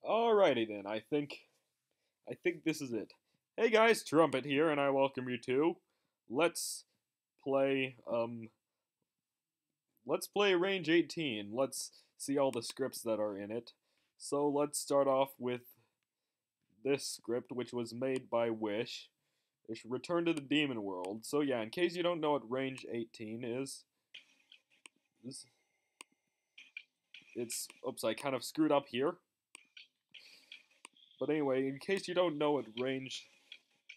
Alrighty then, I think this is it. Hey guys, Trumpet here, and I welcome you to Let's play let's play Range 18. Let's see all the scripts that are in it. So let's start off with this script, which was made by Wish. It's Return to the Demon World. So yeah, in case you don't know what Range 18 is, this it's oops, I kind of screwed up here. But anyway, in case you don't know what Range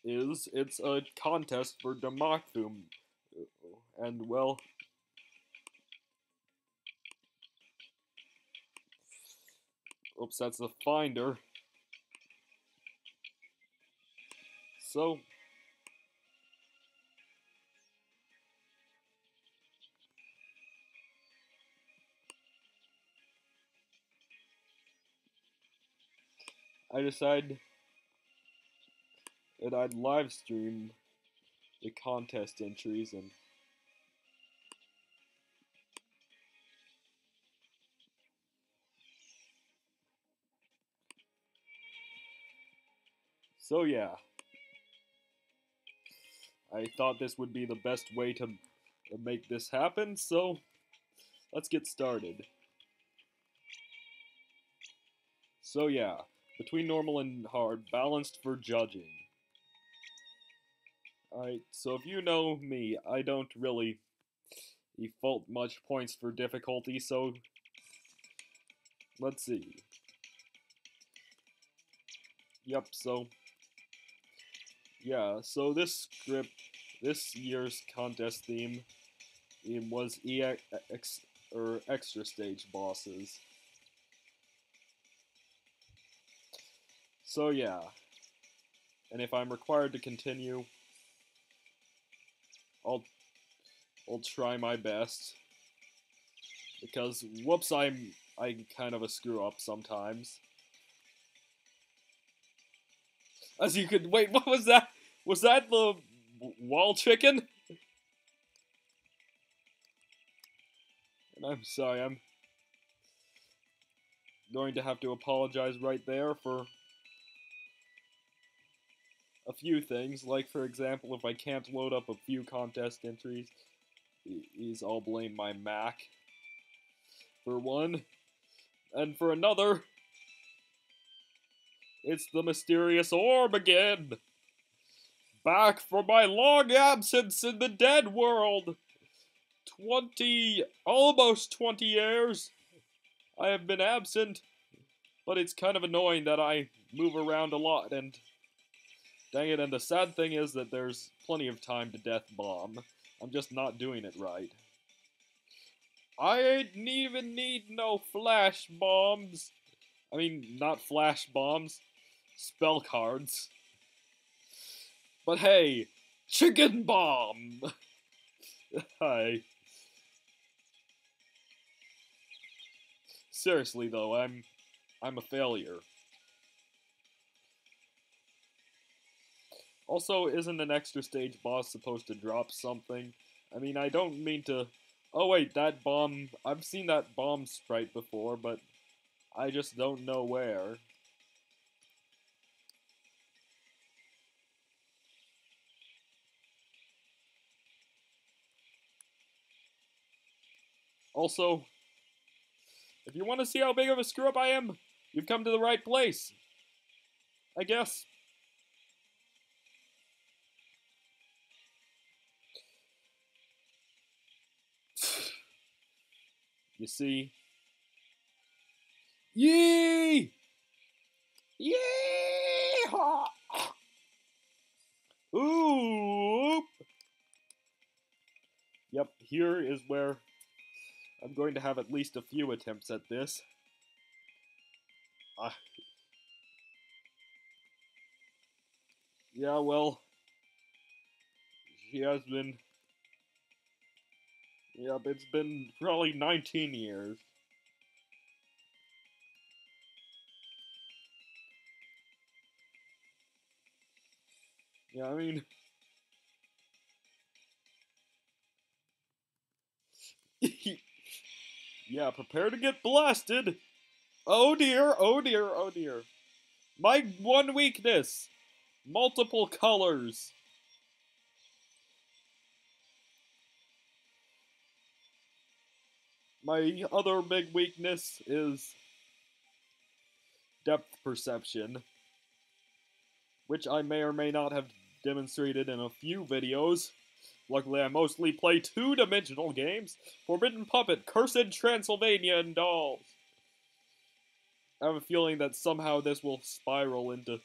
is, it's a contest for Democthum. And well, oops, that's the finder. So, I decided that I'd live stream the contest entries and so yeah, I thought this would be the best way to make this happen, so let's get started. So yeah, between normal and hard, balanced for judging. Alright, so if you know me, I don't really default much points for difficulty, so let's see. Yep, so yeah, so this script, this year's contest theme was EX or extra stage bosses. So yeah, and if I'm required to continue, I'll I'll try my best because whoops, I'm kind of a screw up sometimes. As you could wait, what was that? Was that the wall chicken? And I'm sorry, I'm going to have to apologize right there for a few things. Like, for example, if I can't load up a few contest entries, I'll blame my Mac for one. And for another, it's the mysterious orb again! Back from my long absence in the dead world! almost 20 years! I have been absent, but it's kind of annoying that I move around a lot, and dang it, and the sad thing is that there's plenty of time to death bomb. I'm just not doing it right. I ain't even need no flash bombs. I mean, not flash bombs, spell cards. But hey, chicken bomb! Hi. Seriously though, I'm a failure. Also, isn't an extra stage boss supposed to drop something? I mean, I don't mean to... Oh wait, that bomb... I've seen that bomb sprite before, but I just don't know where. Also, if you want to see how big of a screw-up I am, you've come to the right place. I guess. You see? Yee! Yeehaw! Ooh! Yep, here is where I'm going to have at least a few attempts at this. Uh, yeah, well, she has been... Yep, it's been probably 19 years. Yeah, I mean... yeah, prepare to get blasted! Oh dear, oh dear, oh dear. My one weakness. Multiple colors. My other big weakness is depth perception, which I may or may not have demonstrated in a few videos. Luckily, I mostly play two-dimensional games. Forbidden Puppet, Cursed Transylvania, and Dolls. I have a feeling that somehow this will spiral into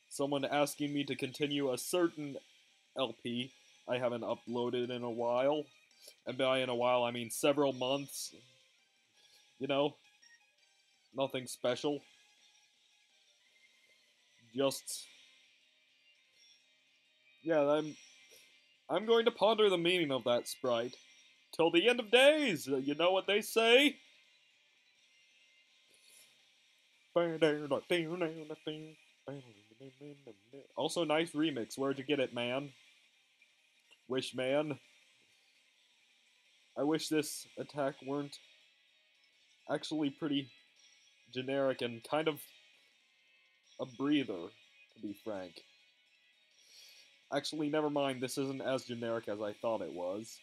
someone asking me to continue a certain LP I haven't uploaded in a while. And by in a while, I mean several months. You know, nothing special. Just, yeah, I'm going to ponder the meaning of that sprite. Till the end of days, you know what they say? Also, nice remix. Where'd you get it, man? Wish, man. I wish this attack weren't actually pretty generic and kind of a breather, to be frank. Actually, never mind. This isn't as generic as I thought it was.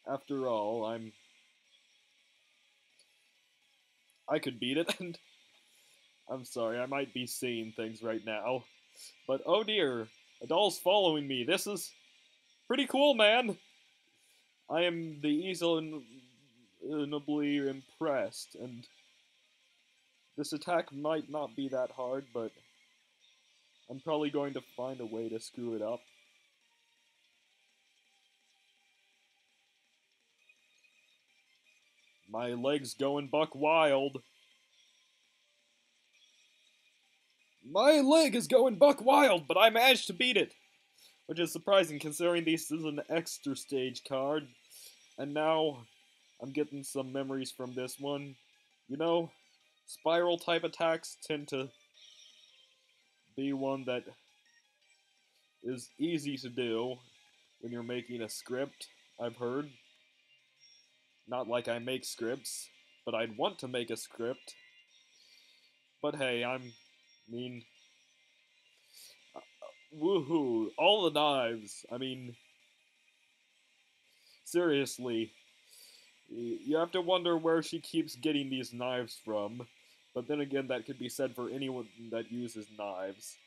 After all, I could beat it, and I'm sorry, I might be seeing things right now. But oh dear, a doll's following me. This is pretty cool, man. I am easily impressed, and this attack might not be that hard, but I'm probably going to find a way to screw it up. My leg's going buck wild. My leg is going buck wild, but I managed to beat it. Which is surprising considering this is an extra stage card. And now I'm getting some memories from this one. You know, spiral type attacks tend to be one that is easy to do when you're making a script, I've heard. Not like I make scripts, but I'd want to make a script. But hey, woohoo, all the knives. I mean, seriously, you have to wonder where she keeps getting these knives from. But then again, that could be said for anyone that uses knives.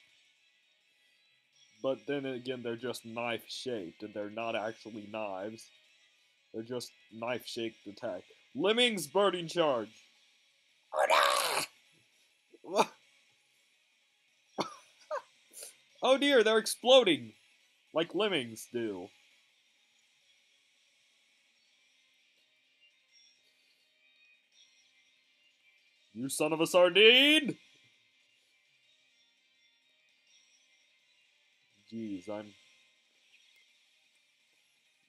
But then again, they're just knife-shaped, and they're not actually knives. They're just knife-shaped attack. Lemmings burning charge! Oh dear, they're exploding! Like lemmings do. You son of a sardine! Jeez,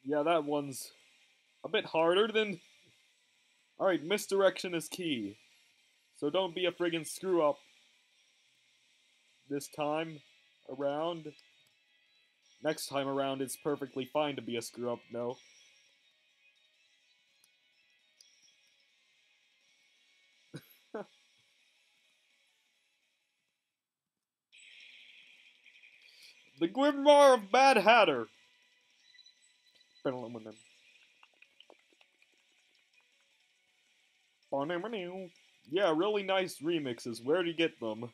yeah, that one's a bit harder than... Alright, misdirection is key. So don't be a friggin' screw-up this time around. Next time around, it's perfectly fine to be a screw-up, no. The Grimoire of Bad Hatter. Yeah, really nice remixes. Where do you get them?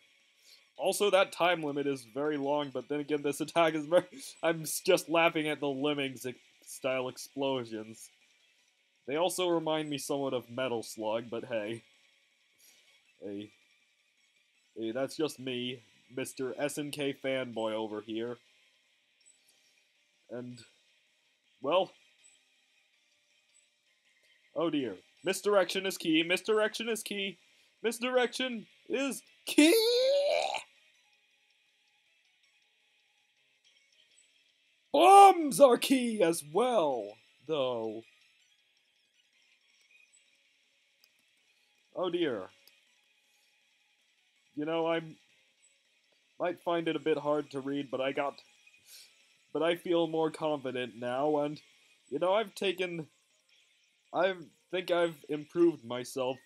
Also, that time limit is very long, but then again, this attack is very... I'm just laughing at the Lemmings-style explosions. They also remind me somewhat of Metal Slug, but hey. Hey, that's just me, Mr. SNK fanboy over here. And, well... Oh dear. Misdirection is key, misdirection is key, misdirection is key! Bombs are key as well, though. Oh dear. You know, I might find it a bit hard to read, but I feel more confident now, and, you know, I think think I've improved myself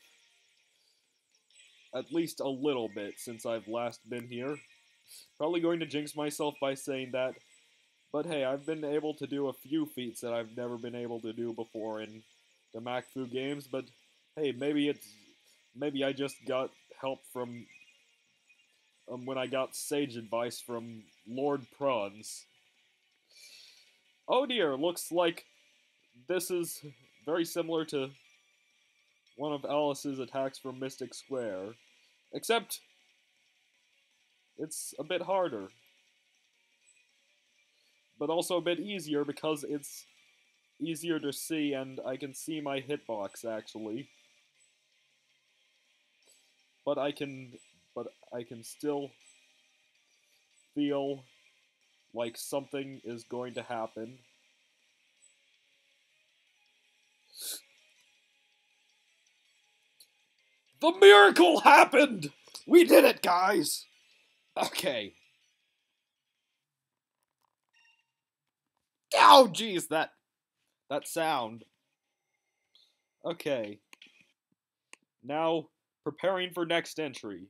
at least a little bit since I've last been here. Probably going to jinx myself by saying that, but hey, I've been able to do a few feats that I've never been able to do before in the MacFu games, but hey, maybe I just got help from when I got sage advice from Lord Prawns. Oh dear, looks like this is very similar to one of Alice's attacks from Mystic Square, except it's a bit harder, but also a bit easier because it's easier to see and I can see my hitbox actually. But I can still feel like something is going to happen. The miracle happened! We did it, guys! Okay. Oh, jeez, that sound. Okay. Now, preparing for next entry.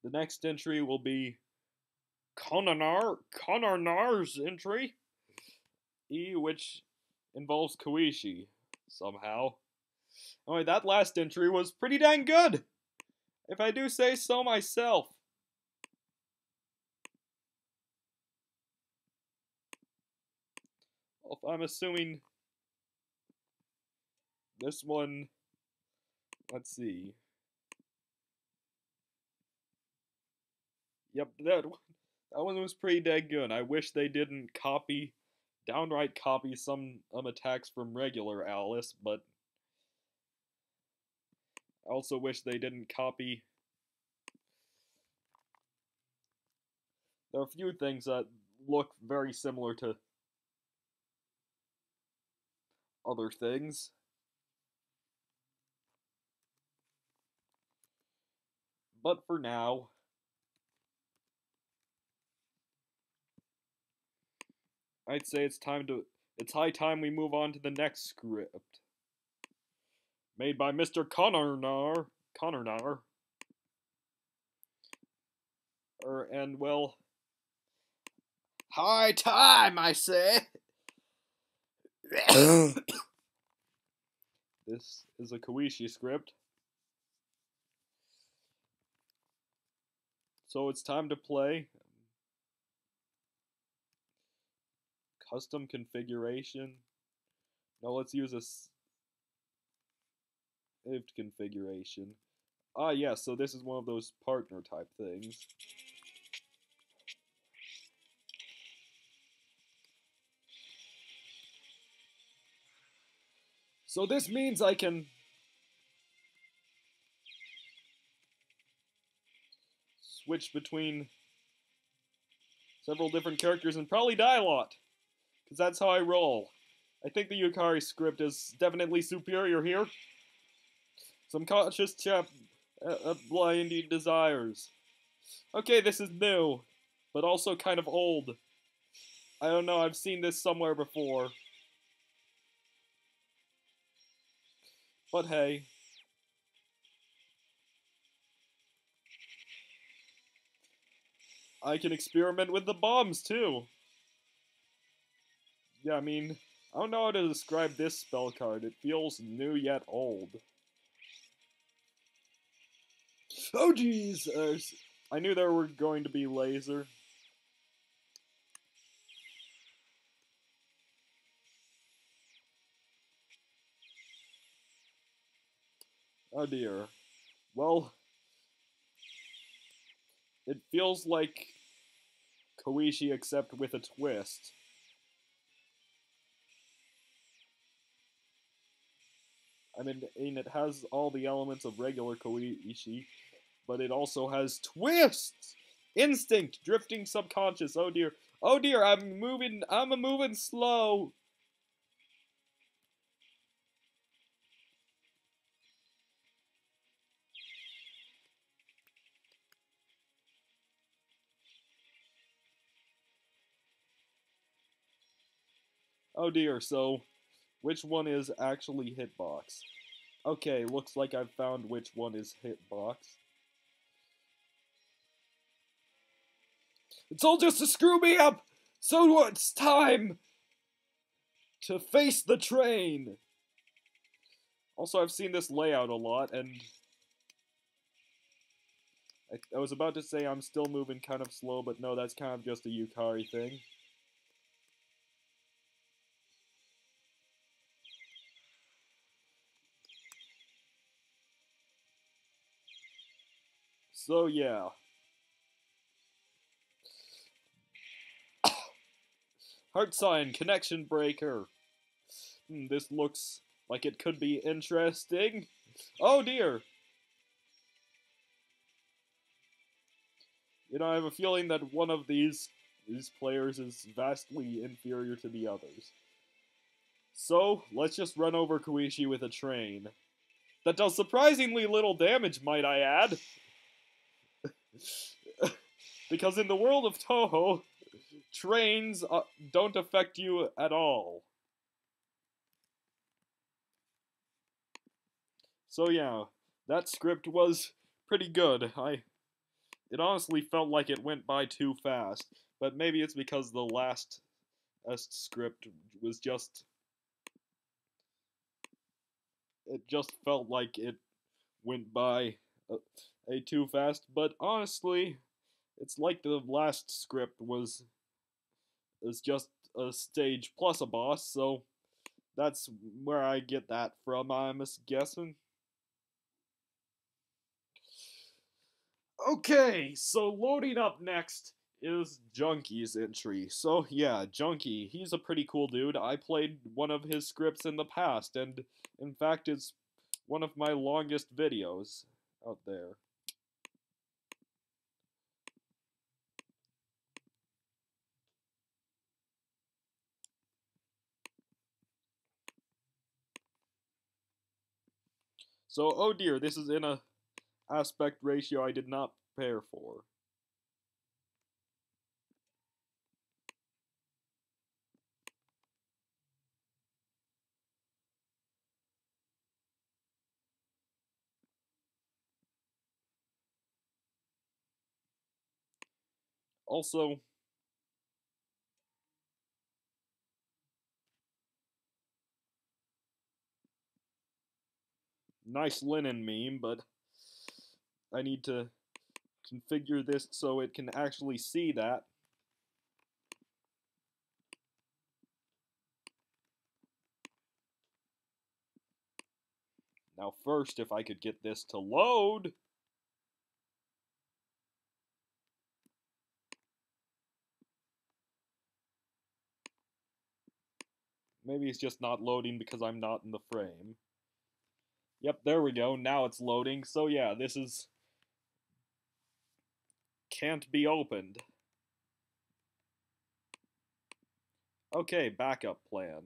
The next entry will be Konar's entry, which involves Koishi, somehow. Alright, that last entry was pretty dang good, if I do say so myself. I'm assuming this one, let's see. Yep, that one was pretty dang good. I wish they didn't downright copy some attacks from regular Alice, but I also wish they didn't copy. There are a few things that look very similar to other things. But for now, I'd say it's high time we move on to the next script. Made by Mr. Konarnar. And well, high time, I say. This is a Koishi script. So it's time to play. Custom configuration. Now let's use a saved configuration. Ah, yeah, so this is one of those partner type things. So this means I can switch between several different characters and probably die a lot, because that's how I roll. I think the Yukari script is definitely superior here. Some cautious chap blinding desires. Okay, this is new, but also kind of old. I don't know, I've seen this somewhere before. But hey. I can experiment with the bombs, too. Yeah, I mean, I don't know how to describe this spell card. It feels new yet old. Oh, jeez! I knew there were going to be laser. Oh, dear. Well, it feels like Koishi except with a twist. I mean, it has all the elements of regular Koishi, but it also has twists! Instinct, drifting subconscious, oh dear. Oh dear, I'm a moving slow. Oh dear, so which one is actually hitbox. Okay, looks like I've found which one is hitbox. It's all just to screw me up! So it's time to face the train! Also, I've seen this layout a lot, and I was about to say I'm still moving kind of slow, but no, that's kind of just a Yukari thing. So yeah. Heart sign, connection breaker. This looks like it could be interesting. Oh dear! You know, I have a feeling that one of these players is vastly inferior to the others. So, let's just run over Koichi with a train. That does surprisingly little damage, might I add. Because in the world of Toho, trains don't affect you at all. So yeah, that script was pretty good. It honestly felt like it went by too fast, but maybe it's because the last script was just, it just felt like it went by a too fast, but honestly, it's like the last script is just a stage plus a boss, so that's where I get that from, I'm guessing. Okay, so loading up next is Junkie's entry. So yeah, Junkie, he's a pretty cool dude. I played one of his scripts in the past, and in fact it's one of my longest videos out there. So, oh dear, this is in a aspect ratio I did not prepare for. Also, nice linen meme, but I need to configure this so it can actually see that. Now first, if I could get this to load. Maybe it's just not loading because I'm not in the frame. Yep, there we go. Now it's loading. So yeah, this is can't be opened. Okay, backup plan.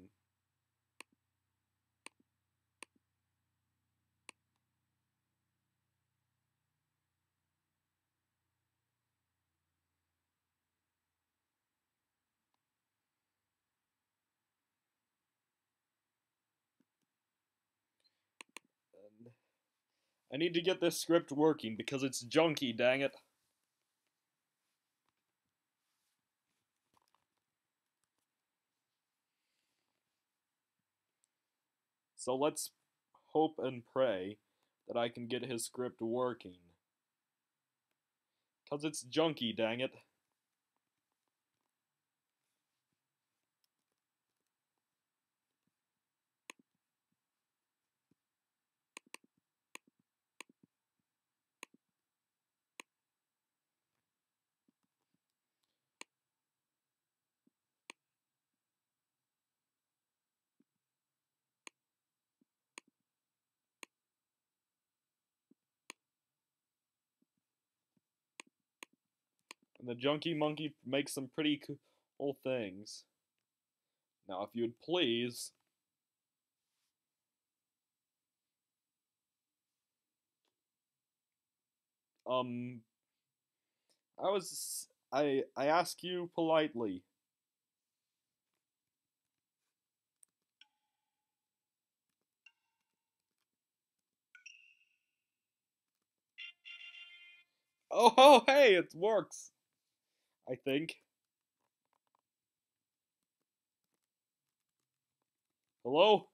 And I need to get this script working because it's junky, dang it. So let's hope and pray that I can get his script working. Because it's junky, dang it. And the junky monkey makes some pretty cool things. Now, if you'd please. Um, I ask you politely. Oh, hey, it works. I think. Hello?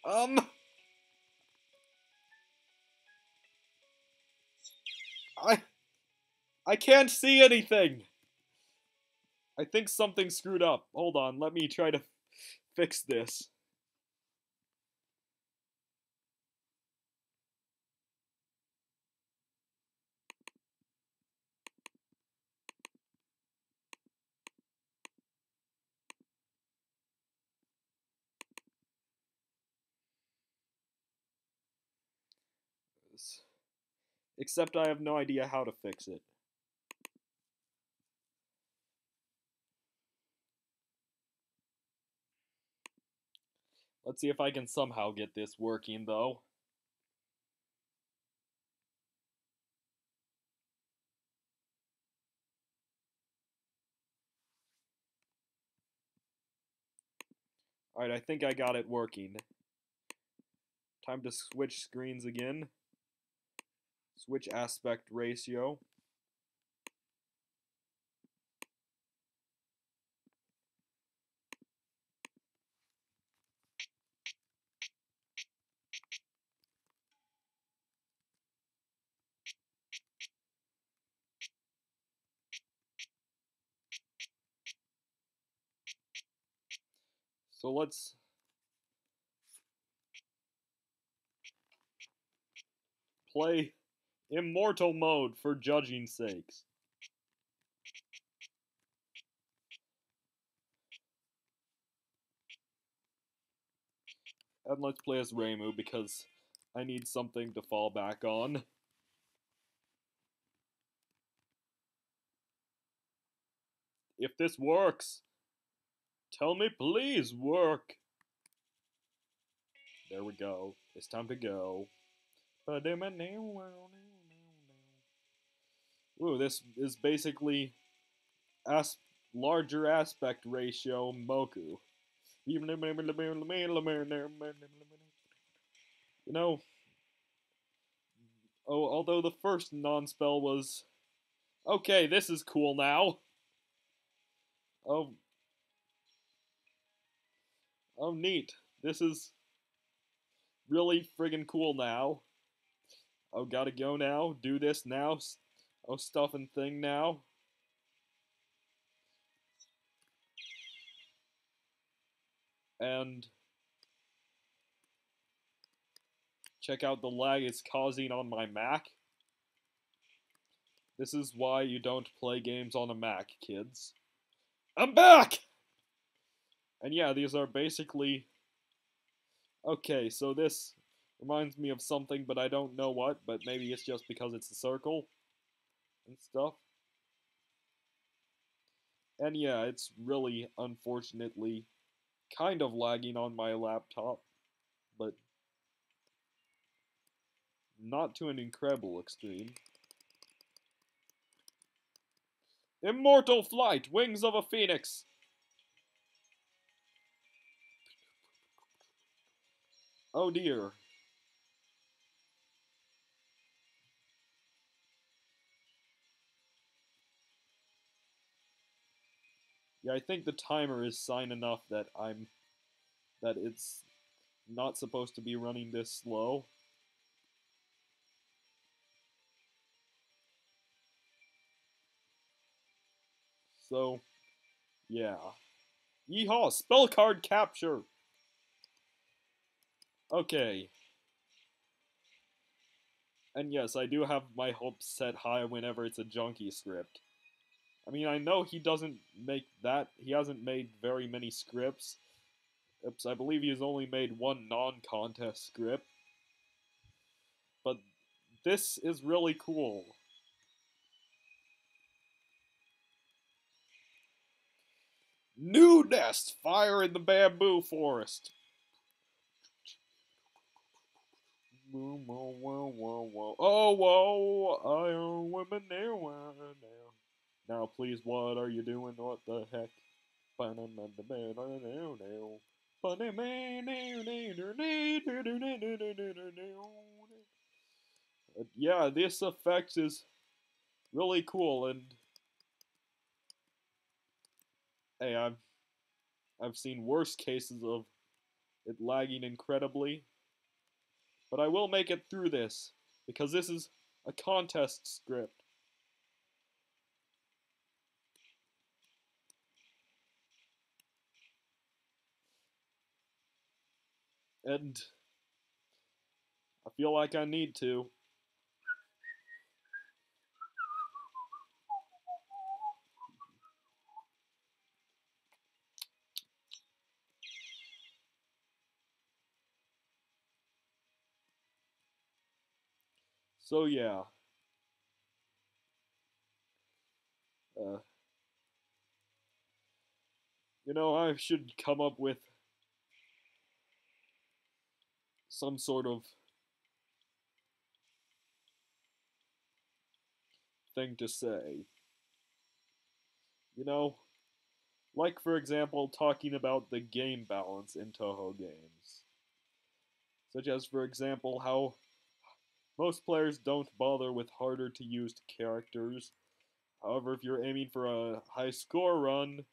Um, I I can't see anything. I think something screwed up. Hold on, let me try to fix this. Except I have no idea how to fix it. Let's see if I can somehow get this working, though. Alright, I think I got it working. Time to switch screens again. Switch aspect ratio. So let's play Immortal mode for judging sakes. And let's play as Reimu because I need something to fall back on. If this works, tell me please work. There we go. It's time to go. Ooh, this is basically larger aspect ratio Moku. You know, although the first non-spell was... Okay, this is cool now. Oh, oh neat. This is really friggin' cool now. Oh, gotta go now. Do this now. Oh, stuff and thing now. And check out the lag it's causing on my Mac. This is why you don't play games on a Mac, kids. I'm back! And yeah, these are basically... Okay, so this reminds me of something, but I don't know what, but maybe it's just because it's a circle and stuff. And yeah, it's really, unfortunately, kind of lagging on my laptop, but not to an incredible extreme. Immortal flight, wings of a phoenix. Oh dear. Yeah, I think the timer is sign enough that that it's not supposed to be running this slow. So, yeah. Yeehaw! Spell card capture! Okay. And yes, I do have my hopes set high whenever it's a junkie script. I mean, I know he doesn't make that. He hasn't made very many scripts. Oops, I believe he's only made one non-contest script. But this is really cool. New nest! Fire in the bamboo forest! Oh, whoa, I own women now. Now, please, what are you doing? What the heck? Yeah, this effect is really cool, and hey, I've seen worse cases of it lagging incredibly, but I will make it through this because this is a contest script. And I feel like I need to. So yeah, uh, I should come up with some sort of thing to say. You know, like for example, talking about the game balance in Toho games. Such as, for example, how most players don't bother with harder to use characters. However, if you're aiming for a high score run,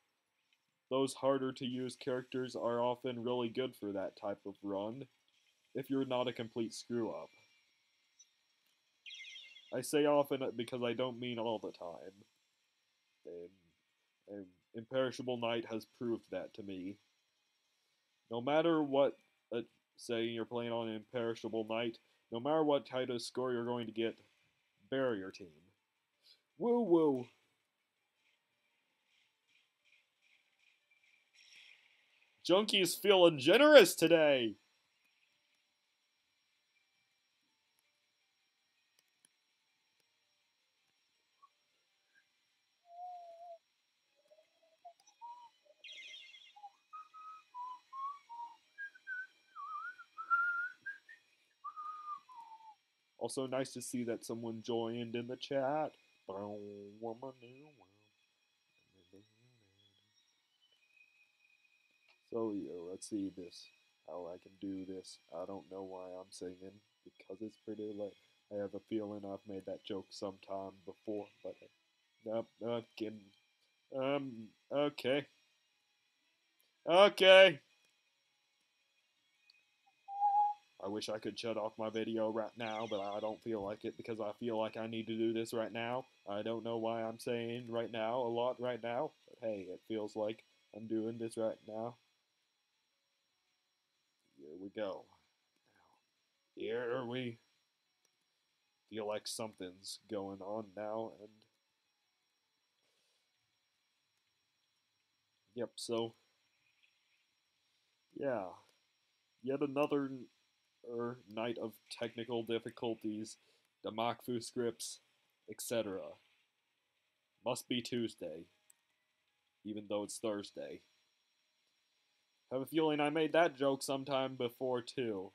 those harder to use characters are often really good for that type of run, if you're not a complete screw up. I say often because I don't mean all the time. And Imperishable Knight has proved that to me. No matter what, say you're playing on Imperishable Knight, no matter what type of score you're going to get, barrier team. Woo woo. Junkie's feeling generous today. Also, nice to see that someone joined in the chat. So, yeah, let's see this. How I can do this. I don't know why I'm singing, because it's pretty late. I have a feeling I've made that joke sometime before, but nope, not kidding. Okay. Okay. I wish I could shut off my video right now, but I don't feel like it because I feel like I need to do this right now. I don't know why I'm saying right now a lot right now, but hey, it feels like I'm doing this right now. Here we go. Here we feel like something's going on now, and yep, so yeah, yet another night of technical difficulties, Damakfu scripts, etc. Must be Tuesday, even though it's Thursday. I have a feeling I made that joke sometime before, too.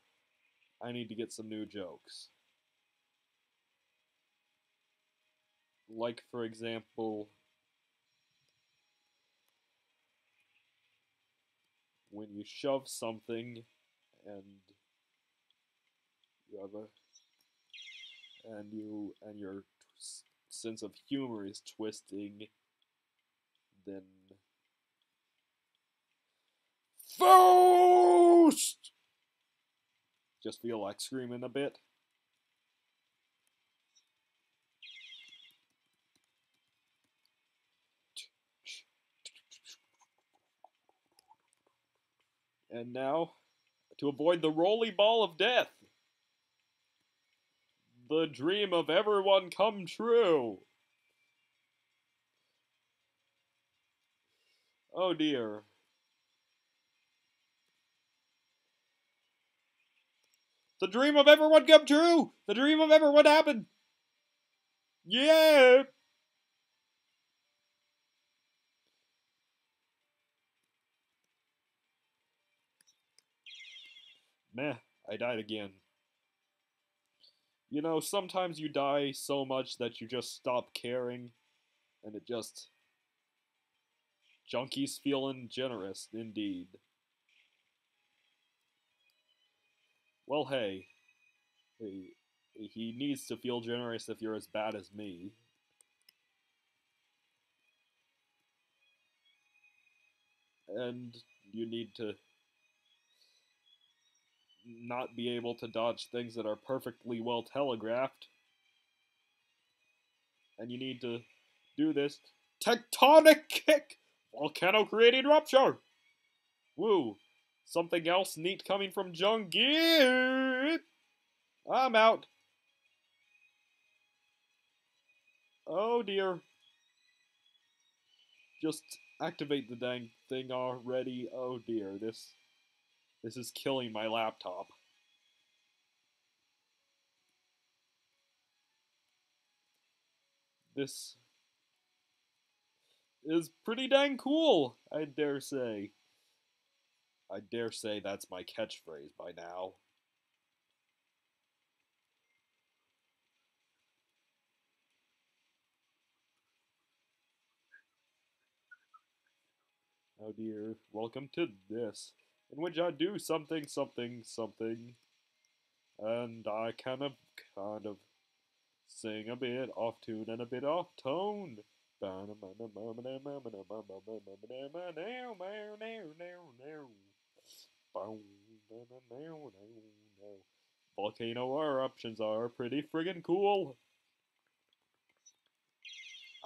I need to get some new jokes. Like, for example, when you shove something and you have and your sense of humor is twisting, then Faust! Just feel like screaming a bit. And now, to avoid the roly ball of death, the dream of everyone come true. Oh dear. The dream of everyone come true! The dream of everyone happened! Yeah! Meh, I died again. You know, sometimes you die so much that you just stop caring, and it just... Junkie's feeling generous, indeed. Well, hey. he needs to feel generous if you're as bad as me. And you need to not be able to dodge things that are perfectly well telegraphed. And you need to do this tectonic kick! Volcano created rupture! Woo! Something else neat coming from Jungi! I'm out. Oh dear. Just activate the dang thing already. Oh dear, this is killing my laptop. This is pretty dang cool, I dare say. I dare say that's my catchphrase by now. Oh dear, welcome to this, in which I do something, something, something, and I kind of sing a bit off tune and a bit off tone. Volcano eruptions are pretty friggin' cool.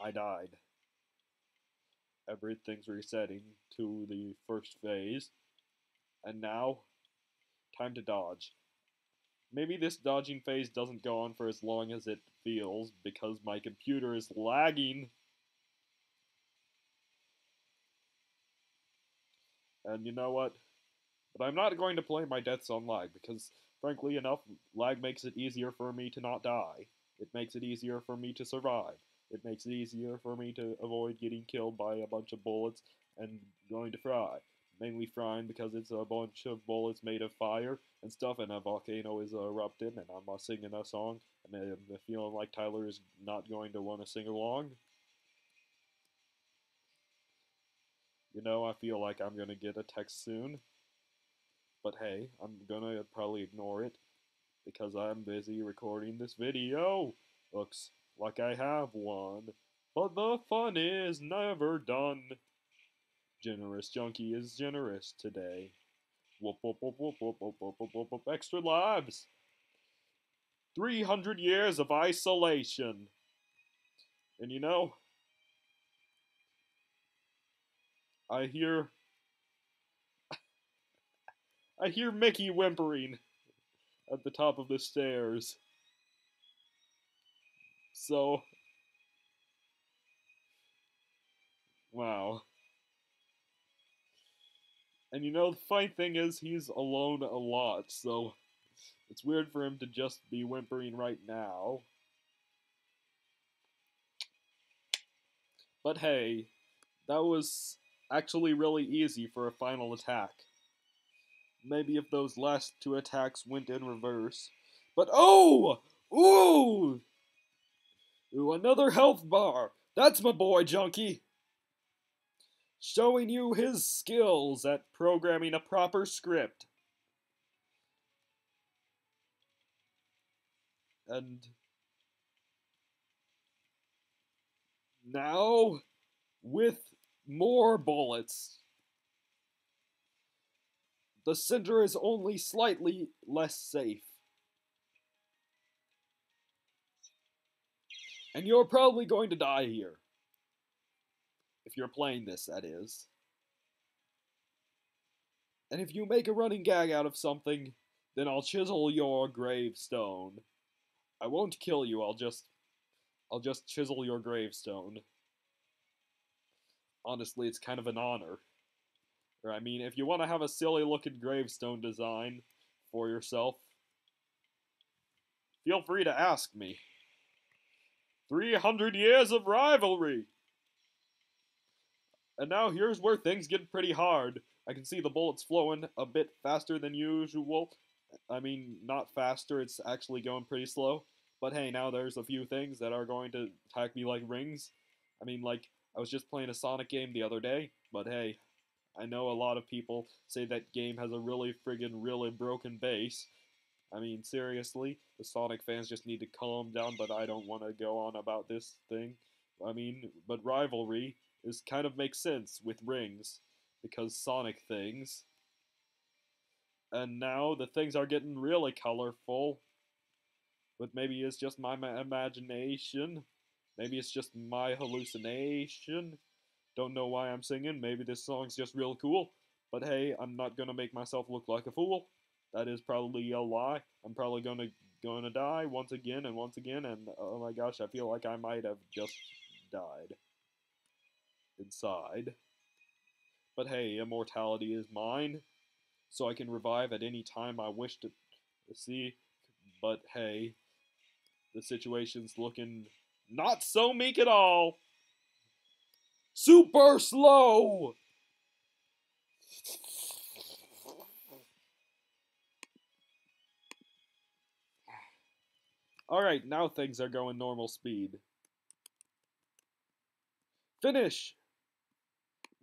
I died. Everything's resetting to the first phase. And now, time to dodge. Maybe this dodging phase doesn't go on for as long as it feels because my computer is lagging. And you know what? But I'm not going to play my deaths on lag because, frankly enough, lag makes it easier for me to not die. It makes it easier for me to survive. It makes it easier for me to avoid getting killed by a bunch of bullets and going to fry. Mainly frying because it's a bunch of bullets made of fire and stuff, and a volcano is erupting, and I'm singing a song, and I'm feeling like Tyler is not going to want to sing along. You know, I feel like I'm gonna get a text soon, but hey, I'm gonna probably ignore it because I'm busy recording this video. Looks like I have one, but the fun is never done. Generous Junkie is generous today. Whoop whoop whoop whoop whoop whoop whoop whoop whoop whoop. Extra lives. 300 years of isolation. And you know, I hear Mickey whimpering at the top of the stairs. So, wow. And you know, the funny thing is, he's alone a lot, so it's weird for him to just be whimpering right now. But hey, that was actually really easy for a final attack. Maybe if those last two attacks went in reverse. But oh! Ooh! Ooh, another health bar! That's my boy, Junkie! Showing you his skills at programming a proper script. And now, with more bullets, the center is only slightly less safe. And you're probably going to die here. If you're playing this, that is. And if you make a running gag out of something, then I'll chisel your gravestone. I won't kill you, I'll just chisel your gravestone. Honestly, it's kind of an honor. Or I mean, if you want to have a silly looking gravestone design for yourself, feel free to ask me. 300 years of rivalry! And now here's where things get pretty hard. I can see the bullets flowing a bit faster than usual. I mean, not faster, it's actually going pretty slow. But hey, now there's a few things that are going to attack me like rings. I mean, like, I was just playing a Sonic game the other day, but hey, I know a lot of people say that game has a really friggin' really broken base. I mean, seriously, the Sonic fans just need to calm down, but I don't want to go on about this thing. I mean, but rivalry is kind of makes sense with rings, because Sonic things. And now the things are getting really colorful, but maybe it's just my imagination. Maybe it's just my hallucination. Don't know why I'm singing. Maybe this song's just real cool. But hey, I'm not gonna make myself look like a fool. That is probably a lie. I'm probably gonna die once again and once again, and oh my gosh, I feel like I might have just died inside. But hey, immortality is mine, so I can revive at any time I wish to see. But hey, the situation's looking not so meek at all. Super slow! Alright, now things are going normal speed. Finish!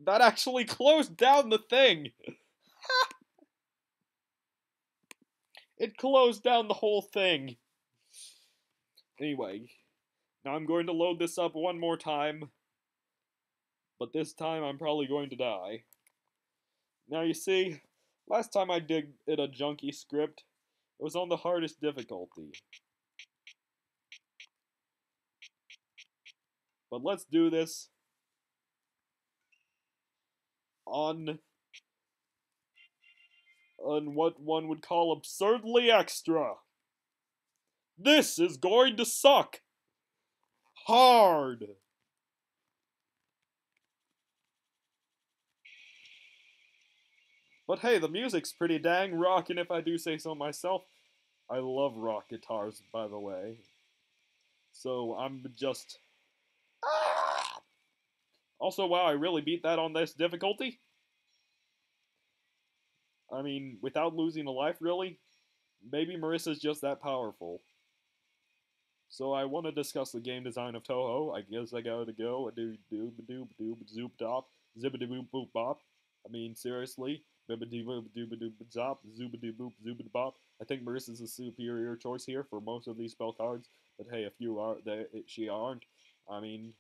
That actually closed down the thing! It closed down the whole thing. Anyway, now I'm going to load this up one more time. But this time I'm probably going to die. Now you see, last time I did a junky script, it was on the hardest difficulty. But let's do this on what one would call absurdly extra. This is going to suck hard. But hey, the music's pretty dang rockin' if I do say so myself. I love rock guitars, by the way. So I'm just... Also, wow, I really beat that on this difficulty? I mean, without losing a life, really? Maybe Marissa's just that powerful. So I want to discuss the game design of Toho. I guess I gotta go. Zoop dop, zippity boop boop bop. I mean, seriously, bibbidi boop doobity zop, zoobity boop zoobity bop. I think Marissa's a superior choice here for most of these spell cards. But hey, if you are, she aren't. I mean,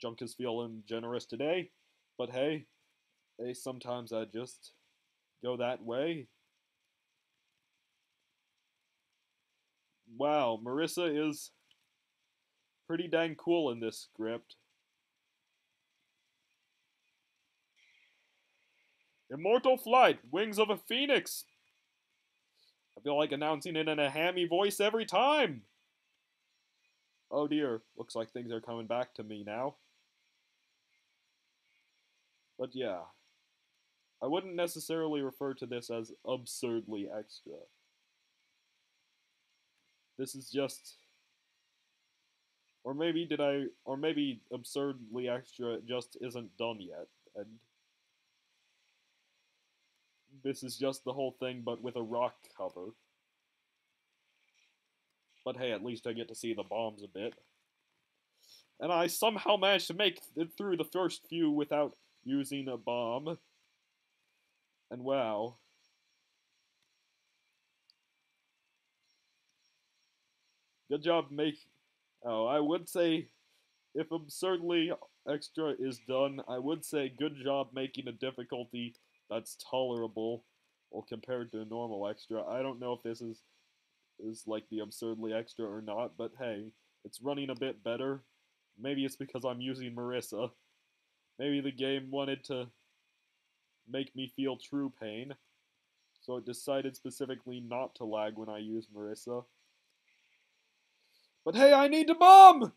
Junk is feeling generous today. But hey, sometimes I just go that way. Wow, Marissa is pretty dang cool in this script. Immortal Flight, Wings of a Phoenix. I feel like announcing it in a hammy voice every time. Oh dear, looks like things are coming back to me now. But yeah, I wouldn't necessarily refer to this as absurdly extra. This is just... or maybe absurdly extra just isn't done yet, and this is just the whole thing but with a rock cover. But hey, at least I get to see the bombs a bit. And I somehow managed to make it through the first few without using a bomb. And wow. Good job making... Oh, I would say, if absurdly extra is done, I would say good job making a difficulty that's tolerable, well, compared to a normal extra. I don't know if this is like the absurdly extra or not, but hey, it's running a bit better. Maybe it's because I'm using Marissa. Maybe the game wanted to make me feel true pain, so it decided specifically not to lag when I use Marissa. But hey, I need to bomb!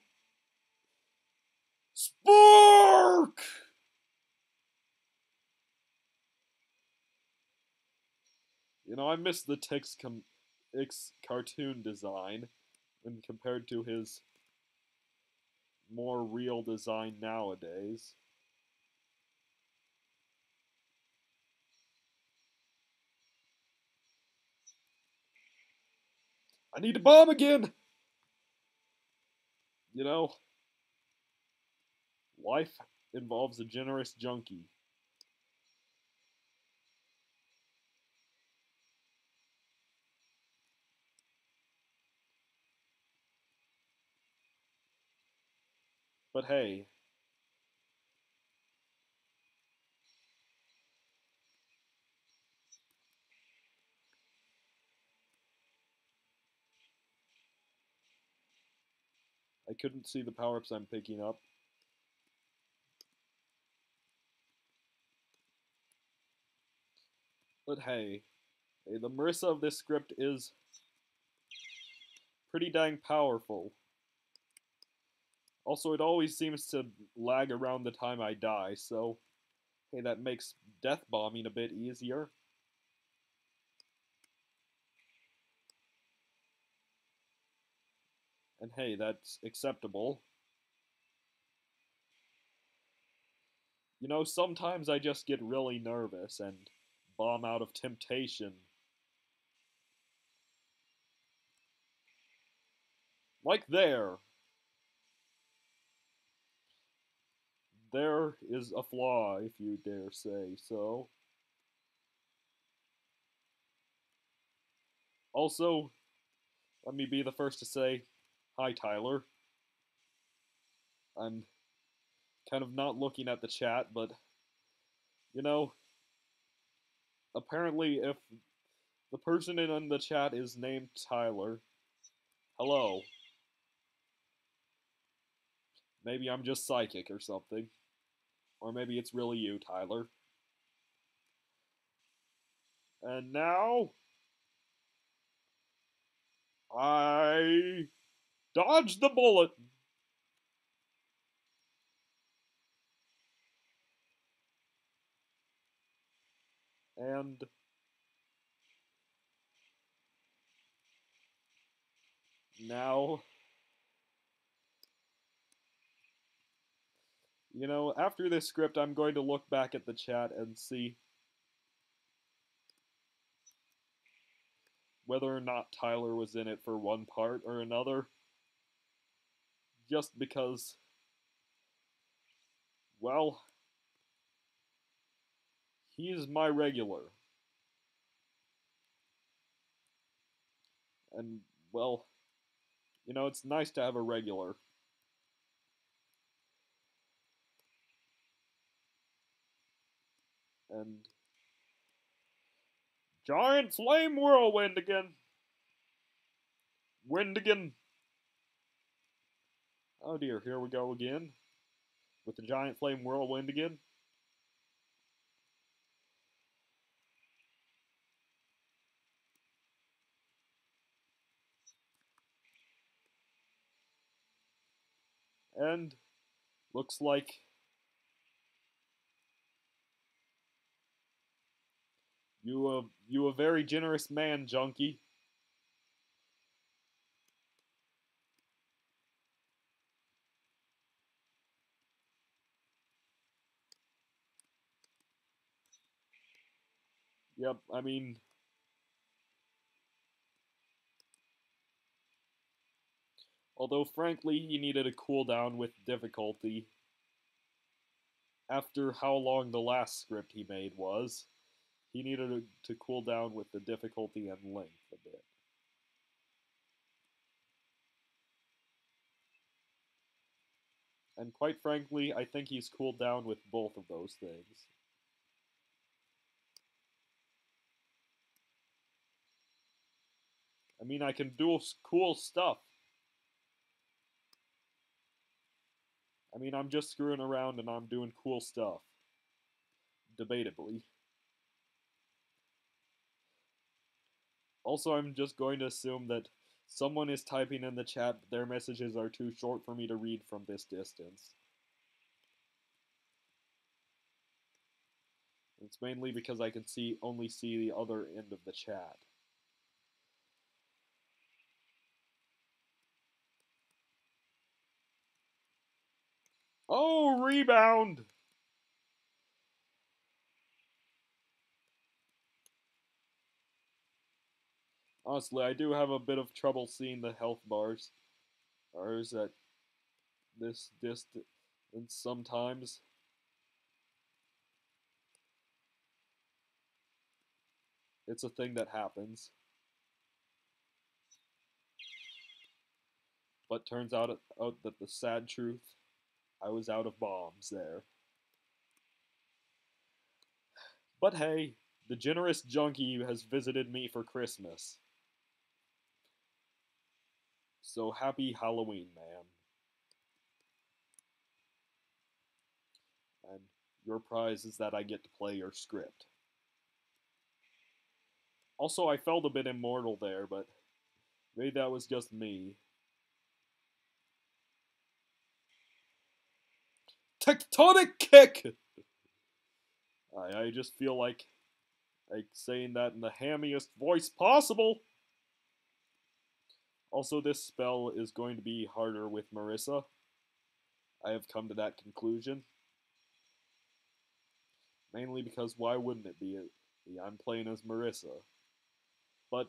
Spark! You know, I miss the X cartoon design when compared to his more real design nowadays. I need to bomb again! You know, life involves a generous junkie. But hey, I couldn't see the power-ups I'm picking up. But hey, the Marissa of this script is pretty dang powerful. Also, it always seems to lag around the time I die, so hey, that makes death bombing a bit easier. And hey, that's acceptable. You know, sometimes I just get really nervous and bomb out of temptation. Like there. There is a flaw, if you dare say so. Also, let me be the first to say, hi Tyler. I'm kind of not looking at the chat, but you know, apparently if the person in the chat is named Tyler, hello. Maybe I'm just psychic or something. Or maybe it's really you, Tyler. And now, I dodged the bullet. And now, you know, after this script, I'm going to look back at the chat and see whether or not Tyler was in it for one part or another. Just because, well, he's my regular. And, well, you know, it's nice to have a regular. And giant flame whirlwind again. Wind again. Oh dear, here we go again. With the giant flame whirlwind again. And looks like you a very generous man, Junkie. Yep, I mean, although frankly he needed a cooldown with difficulty after how long the last script he made was. He needed to cool down with the difficulty and length a bit. And quite frankly, I think he's cooled down with both of those things. I mean, I can do cool stuff. I mean, I'm just screwing around and I'm doing cool stuff. Debatably. Also, I'm just going to assume that someone is typing in the chat, but their messages are too short for me to read from this distance. It's mainly because I can only see the other end of the chat. Oh, rebound! Honestly, I do have a bit of trouble seeing the health bars. Bars at this distance sometimes. It's a thing that happens. But turns out that the sad truth I was out of bombs there. But hey, the generous junkie has visited me for Christmas. So happy Halloween, man. And your prize is that I get to play your script. Also, I felt a bit immortal there, but maybe that was just me. Tectonic kick! I just feel like saying that in the hammiest voice possible. Also, this spell is going to be harder with Marissa. I have come to that conclusion. Mainly because why wouldn't it be? I'm playing as Marissa. But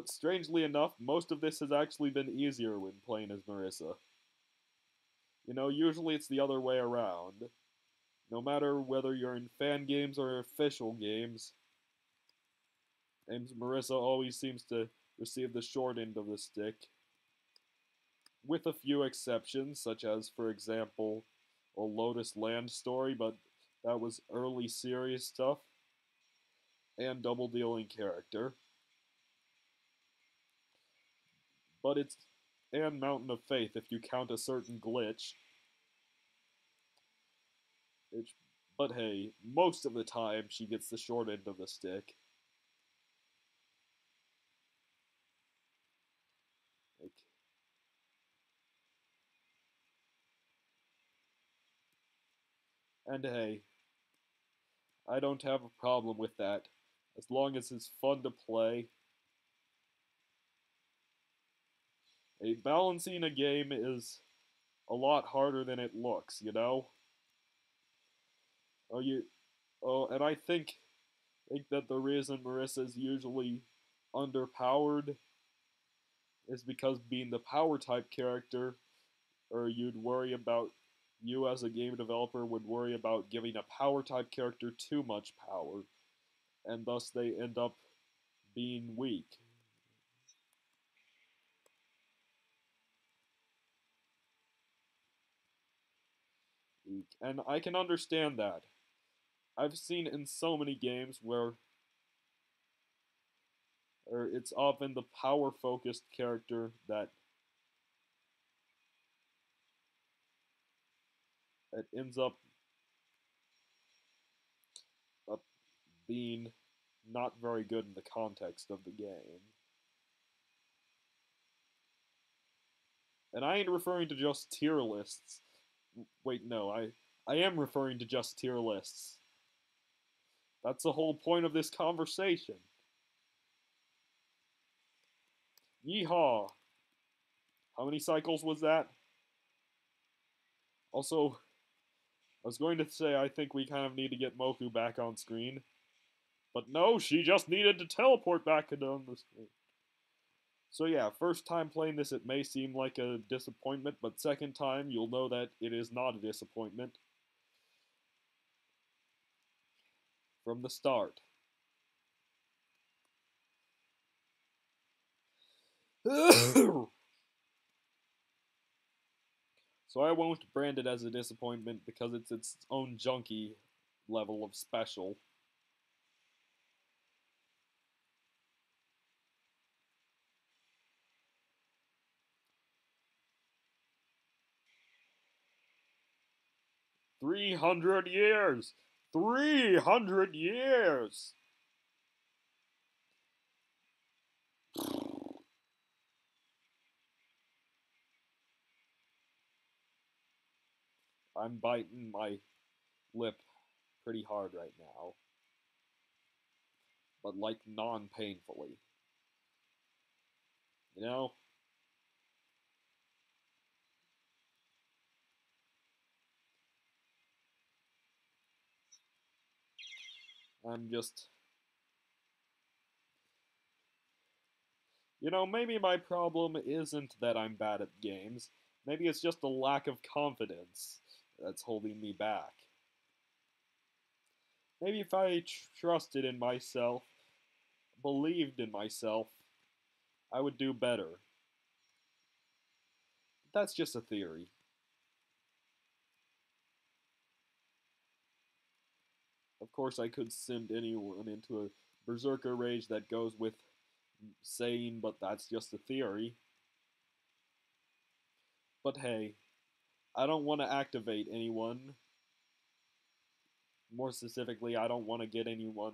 strangely enough, most of this has actually been easier when playing as Marissa. You know, usually it's the other way around. No matter whether you're in fan games or official games, Marissa always seems to receive the short end of the stick. With a few exceptions, such as, for example, a Lotus Land story, but that was early series stuff, and Double Dealing Character. But it's and Mountain of Faith if you count a certain glitch. Which, but hey, most of the time she gets the short end of the stick. Like, and hey, I don't have a problem with that, as long as it's fun to play. Balancing a game is a lot harder than it looks, you know? Oh, and I think that the reason Marissa's usually underpowered is because being the power type character, or you as a game developer would worry about giving a power type character too much power, and thus they end up being weak. And I can understand that. I've seen in so many games where or it's often the power focused character that ends up being not very good in the context of the game. And I ain't referring to just tier lists. Wait, no, I am referring to just tier lists. That's the whole point of this conversation. Yeehaw! How many cycles was that? Also, I was going to say I think we kind of need to get Moku back on screen. But no, she just needed to teleport back on the screen. So yeah, first time playing this it may seem like a disappointment, but second time you'll know that it is not a disappointment. From the start. So I won't brand it as a disappointment because it's its own junky level of special. $300. 300 years. I'm biting my lip pretty hard right now. But like non-painfully. You know? I'm just... You know, maybe my problem isn't that I'm bad at games. Maybe it's just a lack of confidence that's holding me back. Maybe if I trusted in myself, believed in myself, I would do better. That's just a theory. Of course, I could send anyone into a berserker rage that goes with sane, but that's just a theory. But hey, I don't want to activate anyone. More specifically, I don't want to get anyone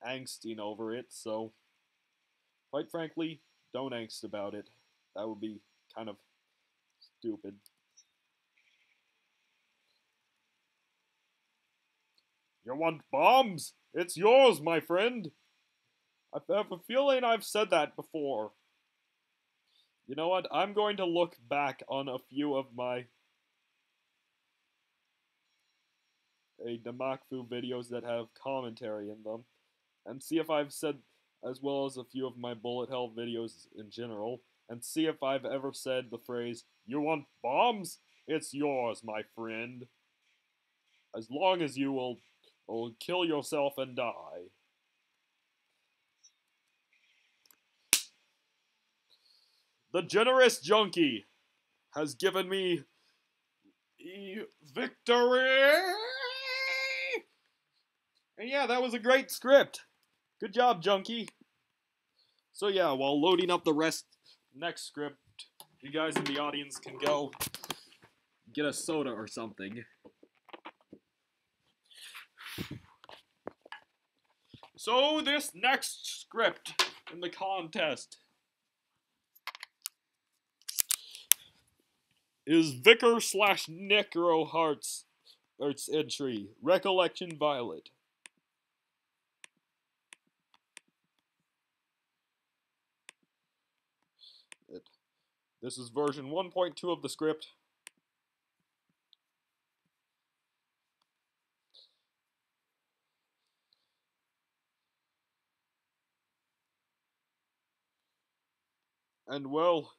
angsting over it, so quite frankly, don't angst about it. That would be kind of stupid. You want bombs? It's yours, my friend. I have a feeling I've said that before. You know what? I'm going to look back on a few of my Namakfu videos that have commentary in them and see if I've said, as well as a few of my bullet hell videos in general, and see if I've ever said the phrase, "You want bombs? It's yours, my friend. As long as you will kill yourself and die." The generous junkie has given me victory! And yeah, that was a great script. Good job, junkie. So yeah, while loading up the next script, you guys in the audience can go get a soda or something. So this next script in the contest is Vicar / Necro Heart's entry, Recollection Violet. This is version 1.2 of the script. And well,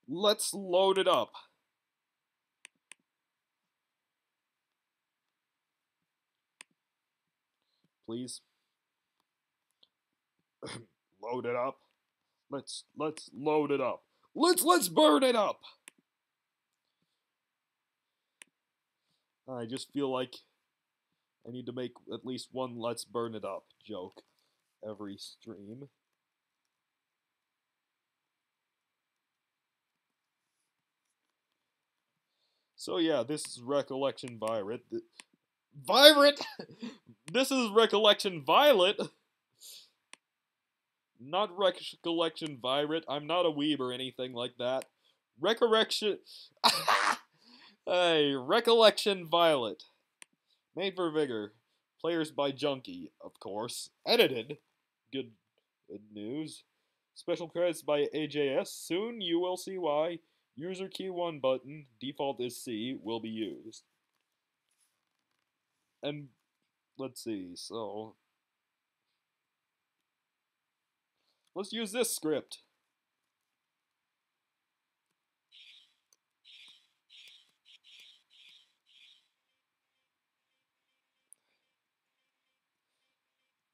let's load it up. Please. Load it up. Let's load it up. Let's burn it up. I just feel like I need to make at least one let's burn it up joke every stream. So yeah, this is Recollection Violet. This is Recollection Violet! Not Recollection Violet. I'm not a weeb or anything like that. Recollection... Hey, Recollection Violet. Made for Vigor. Players by Junkie, of course. Edited. Good news. Special credits by AJS. Soon you will see why. User key 1 button, default is C, will be used. And let's see, so let's use this script.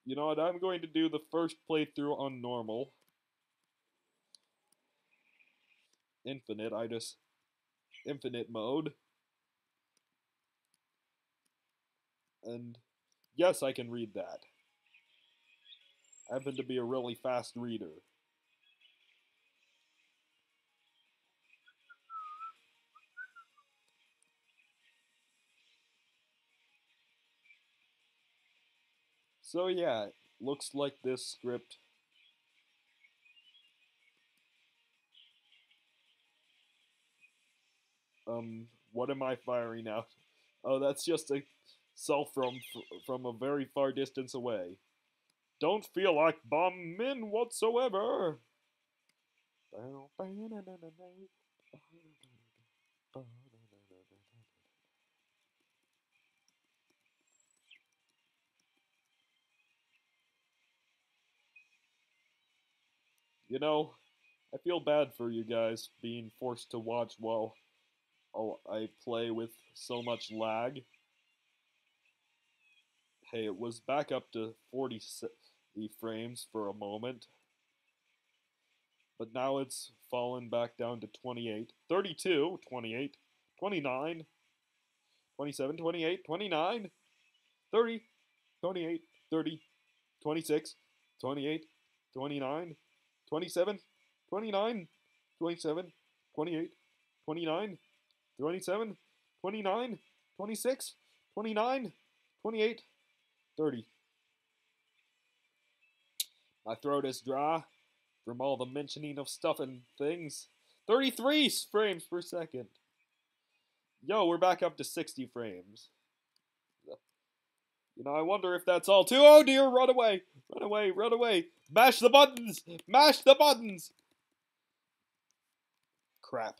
You know what, I'm going to do the first playthrough on normal. Infinite mode. And yes, I can read that. I happen to be a really fast reader. So yeah, it looks like this script. What am I firing out? Oh, that's just a self from a very far distance away. Don't feel like bombing whatsoever. You know, I feel bad for you guys being forced to watch while I play with so much lag. Hey, it was back up to 40 frames for a moment, but now it's fallen back down to 28, 32, 28, 29, 27, 28, 29, 30, 28, 30, 26, 28, 29, 27, 29, 27, 28, 29, 27, 29, 26, 29, 28, 30. My throat is dry from all the mentioning of stuff and things. 33 frames per second. Yo, we're back up to 60 frames. You know, I wonder if that's all too. Oh dear, run away! Run away, run away! Mash the buttons! Mash the buttons! Crap.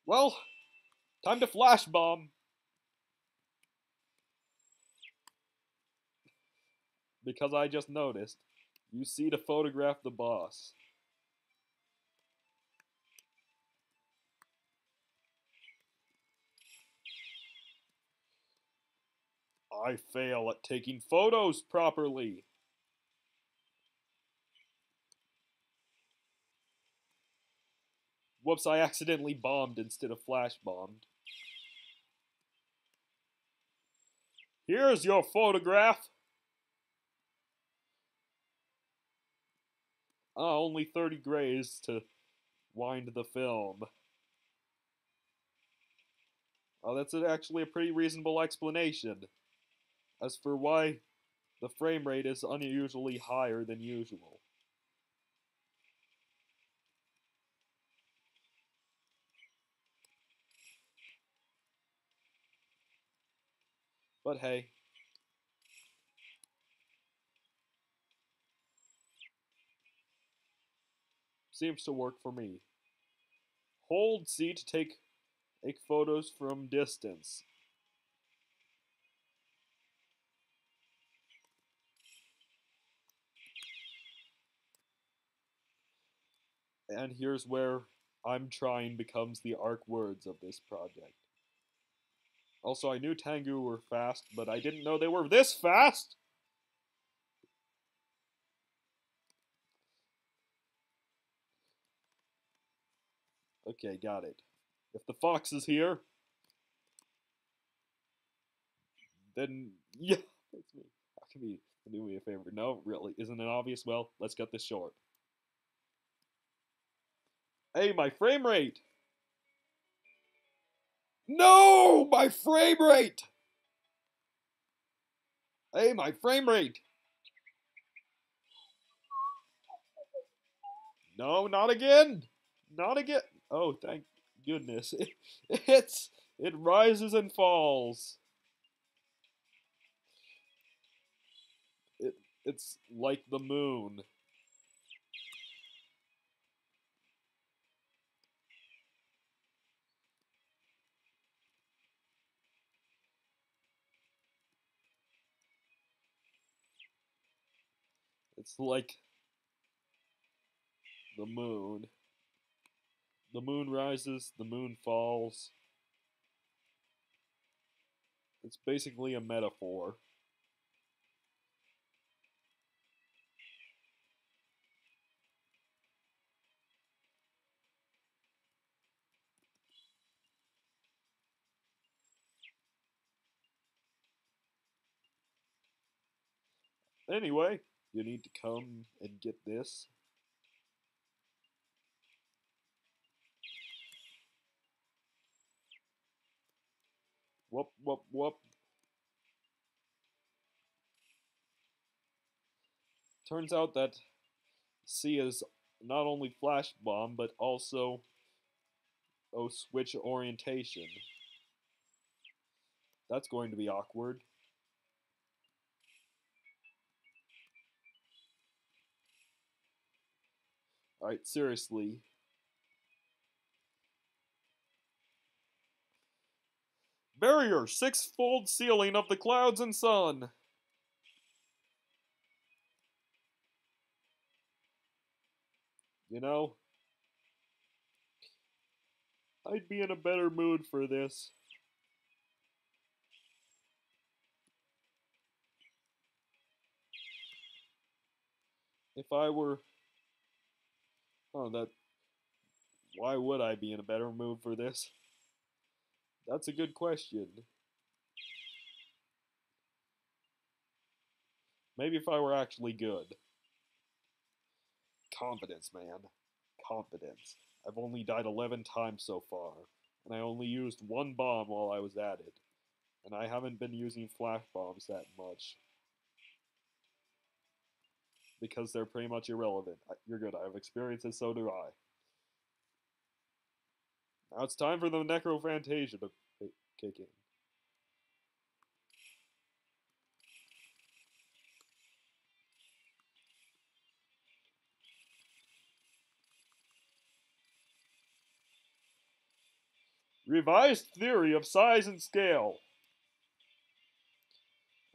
Well, time to flash bomb. Because I just noticed. You see to photograph the boss. I fail at taking photos properly. Whoops, I accidentally bombed instead of flash bombed. Here's your photograph. Only 30 grays to wind the film. Oh, that's actually a pretty reasonable explanation. As for why the frame rate is unusually higher than usual. But hey. Seems to work for me. Hold C to take photos from distance. And here's where I'm trying becomes the arc words of this project. Also, I knew Tengu were fast, but I didn't know they were this fast! Okay, got it. If the fox is here, then yeah, that's me. How can you do me a favor? No, really, isn't it obvious? Well, let's cut this short. Hey, my frame rate! No! My frame rate! Hey, my frame rate! No, not again! Not again! Oh, thank goodness. It rises and falls. It's like the moon. It's like the moon. The moon rises, the moon falls. It's basically a metaphor. Anyway, you need to come and get this. Whoop, whoop, whoop. Turns out that C is not only flash bomb, but also switch orientation. That's going to be awkward. Alright, seriously. Barrier, six-fold ceiling of the clouds and sun. You know, I'd be in a better mood for this. If I were... Oh, that... Why would I be in a better mood for this? That's a good question. Maybe if I were actually good. Confidence, man. Confidence. I've only died 11 times so far, and I only used one bomb while I was at it. And I haven't been using flash bombs that much. Because they're pretty much irrelevant. You're good, I have experience and so do I. Now it's time for the Necrophantasia to kick in. Revised theory of size and scale.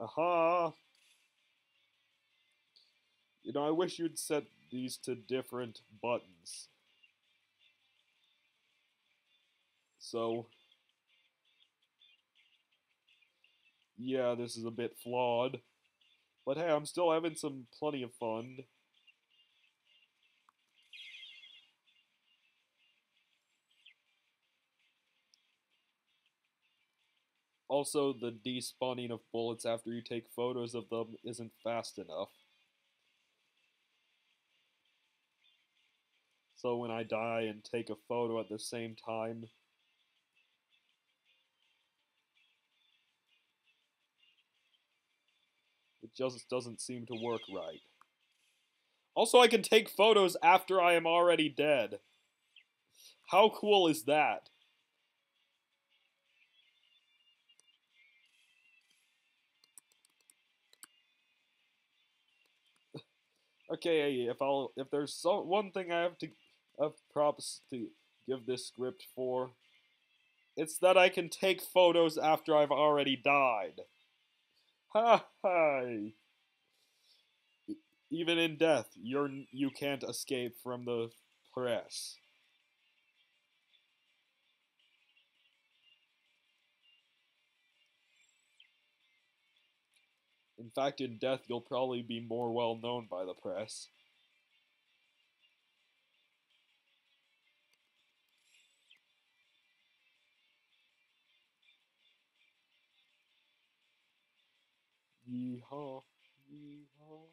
Aha. You know, I wish you'd set these to different buttons. So, yeah, this is a bit flawed. But hey, I'm still having some plenty of fun. Also, the despawning of bullets after you take photos of them isn't fast enough. So when I die and take a photo at the same time, it just doesn't seem to work right. Also, I can take photos after I am already dead. How cool is that? Okay, if there's one thing I have props to give this script for, it's that I can take photos after I've already died. Ha ha! Even in death, you can't escape from the press. In fact, in death, you'll probably be more well known by the press. Yeehaw, yeehaw, yeehaw.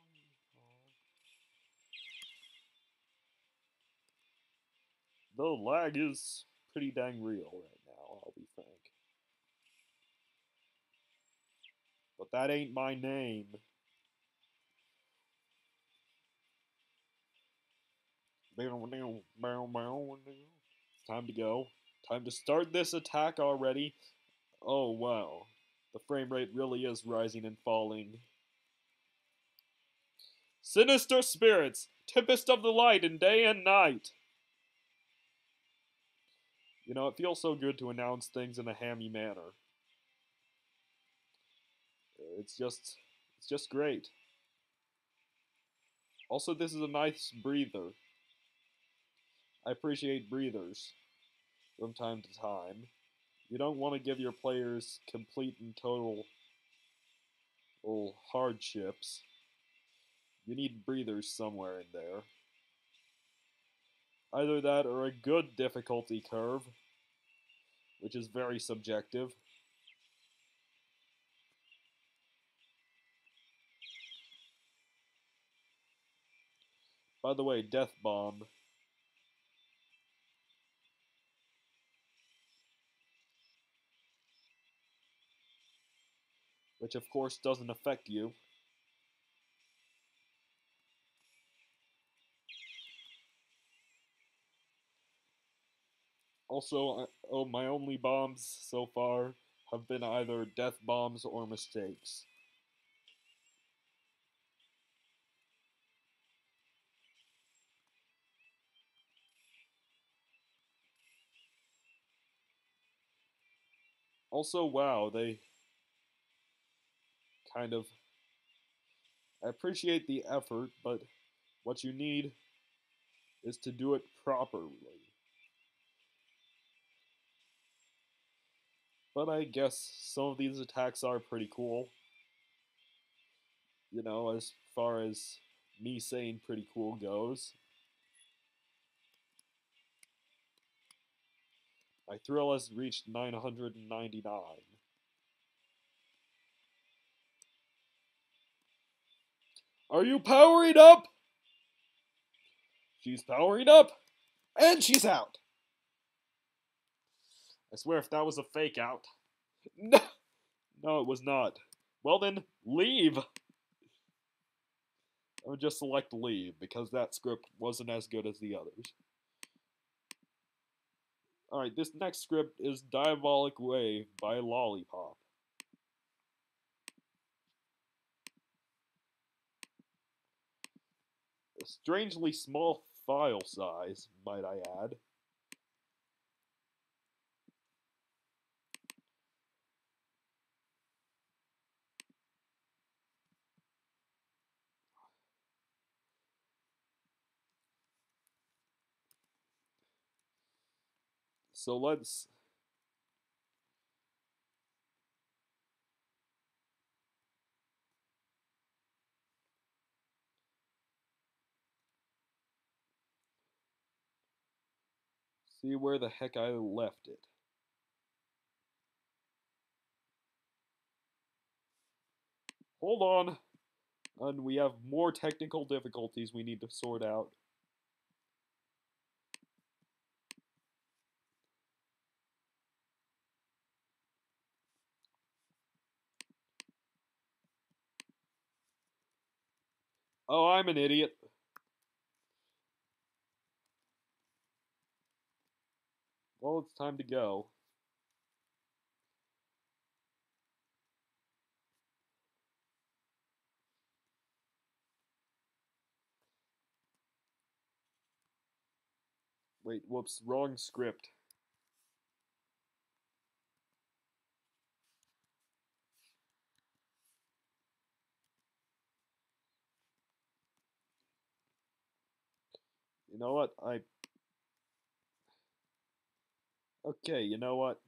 The lag is pretty dang real right now, I'll be frank. But that ain't my name. It's time to go. Time to start this attack already. Oh wow. The frame rate really is rising and falling. Sinister spirits, tempest of the light in day and night. You know, it feels so good to announce things in a hammy manner. It's just great. Also, this is a nice breather. I appreciate breathers from time to time. You don't want to give your players complete and total hardships. You need breathers somewhere in there. Either that or a good difficulty curve, which is very subjective. By the way, Death Bomb. Which of course doesn't affect you. Also, my only bombs so far have been either death bombs or mistakes. Also, wow, they kind of... I appreciate the effort, but what you need is to do it properly. But I guess some of these attacks are pretty cool. You know, as far as me saying pretty cool goes. My thrill has reached 999. Are you powering up? She's powering up! And she's out! I swear if that was a fake out. No, no it was not. Well then, leave! I would just select leave, because that script wasn't as good as the others. Alright, this next script is Diabolic Wave by Lollipop. A strangely small file size, might I add. So let's see where the heck I left it. Hold on. And we have more technical difficulties we need to sort out. Oh, I'm an idiot. Well, it's time to go. Wait, whoops, wrong script. You know what? Okay, you know what?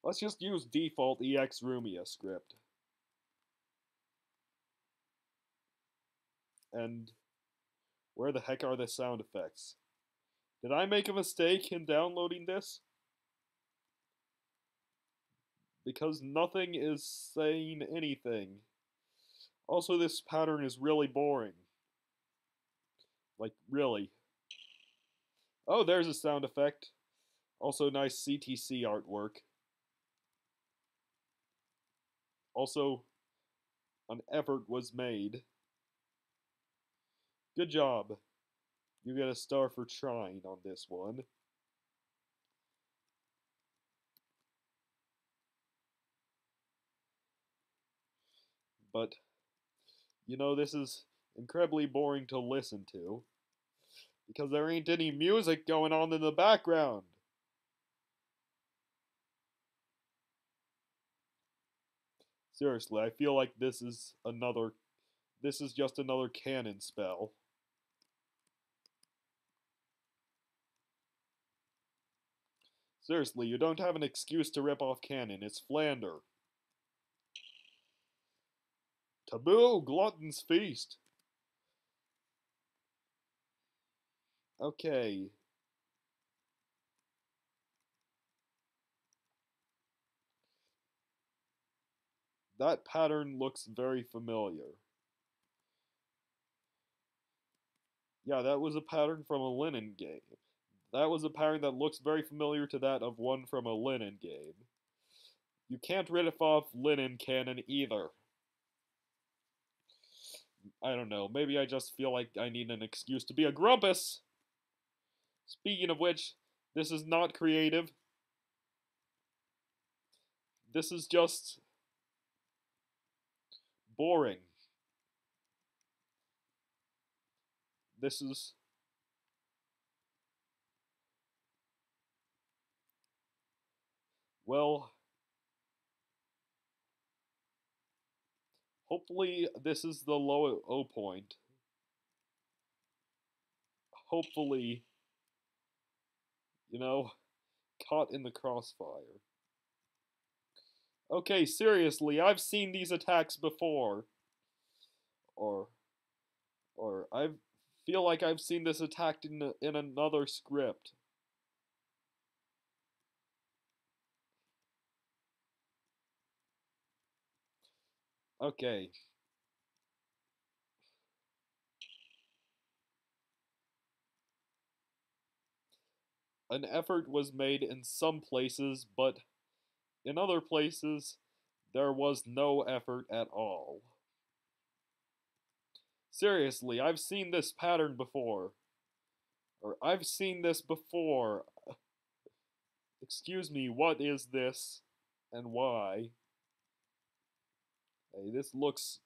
Let's just use default EX Rumia script. And where the heck are the sound effects? Did I make a mistake in downloading this? Because nothing is saying anything. Also, this pattern is really boring. Like, really. Oh, there's a sound effect. Also, nice CTC artwork. Also, an effort was made. Good job. You get a star for trying on this one. But, you know, this is incredibly boring to listen to. Because there ain't any music going on in the background. Seriously, I feel like this is just another canon spell. Seriously, you don't have an excuse to rip off canon, it's Flander. Taboo, Glutton's Feast. Okay. That pattern looks very familiar. Yeah, that was a pattern from a Linen game. That was a pattern that looks very familiar to that of one from a Linen game. You can't rip off Linen canon either. I don't know, maybe I just feel like I need an excuse to be a grumpus! Speaking of which, this is not creative. This is just boring. This is... Well... Hopefully this is the low point. Hopefully, you know, caught in the crossfire. Okay, seriously, I've seen these attacks before. Or, or I feel like I've seen this attacked in another script. Okay. An effort was made in some places, but in other places, there was no effort at all. Seriously, I've seen this pattern before. Or I've seen this before. Excuse me, what is this? And why? Hey, this looks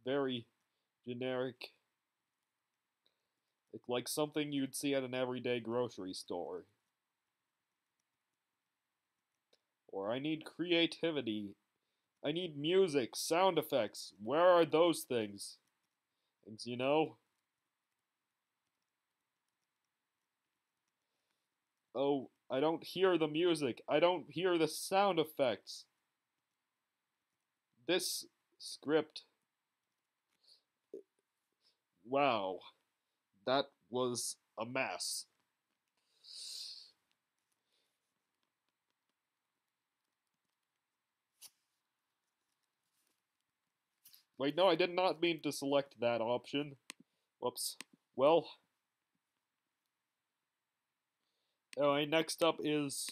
very generic. Like something you'd see at an everyday grocery store. Or I need creativity. I need music, sound effects. Where are those things? Things, you know? Oh, I don't hear the music. I don't hear the sound effects. This script. Wow. That was a mess. Wait, no, I did not mean to select that option. Whoops. Well, alright, next up is...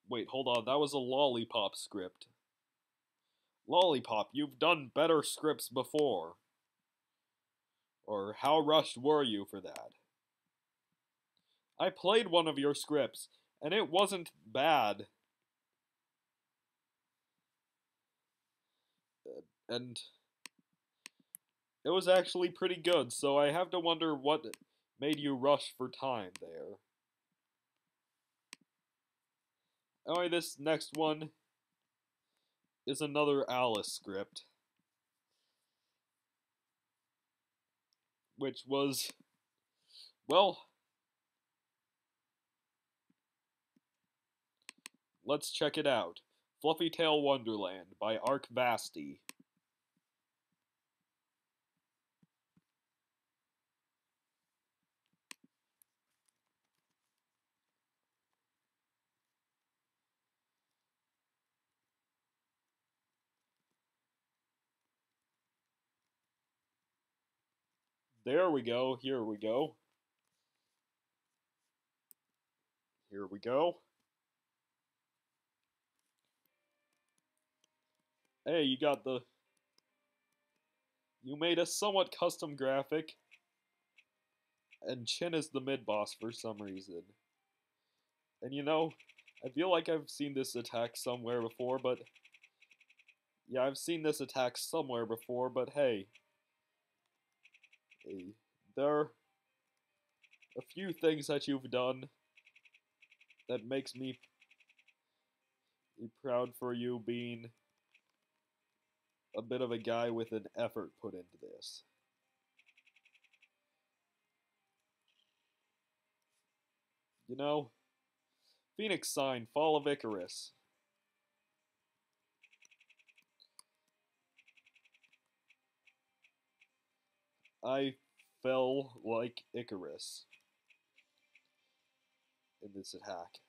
Wait, hold on, that was a Lollipop script. Lollipop, you've done better scripts before. Or how rushed were you for that? I played one of your scripts, and it wasn't bad. And it was actually pretty good, so I have to wonder what made you rush for time there. Anyway, this next one is another Alice script, which was, well, let's check it out. Fluffy Tail Wonderland by Ark Vasti. There we go, here we go. Here we go. Hey, you got the... You made a somewhat custom graphic. And Chin is the mid-boss for some reason. And you know, I feel like I've seen this attack somewhere before, but... Yeah, I've seen this attack somewhere before, but hey. There are a few things that you've done that makes me proud for you being a bit of a guy with an effort put into this. You know, Phoenix Sign, Fall of Icarus. I fell like Icarus in this attack.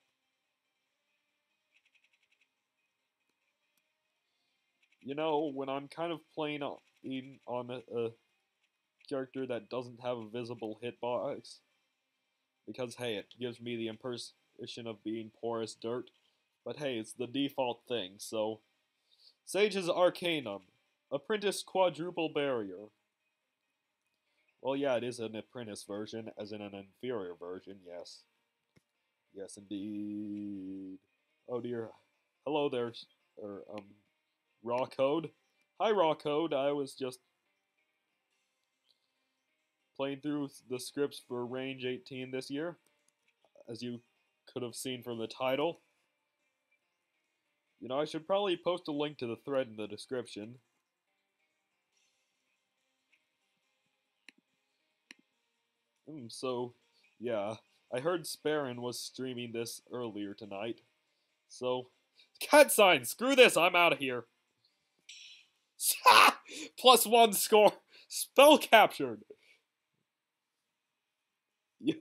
You know, when I'm kind of playing on a character that doesn't have a visible hitbox, because hey, it gives me the impression of being porous dirt, but hey, it's the default thing, so... Sage's Arcanum, Apprentice Quadruple Barrier. Well, yeah, it is an apprentice version, as in an inferior version, yes. Yes, indeed. Oh dear. Hello there, Raw Code. Hi, Raw Code. I was just playing through the scripts for RaNGE 18 this year, as you could have seen from the title. You know, I should probably post a link to the thread in the description. So, yeah, I heard Sparren was streaming this earlier tonight. So, cat sign, screw this, I'm out of here. +1 score. Spell captured. Yeah.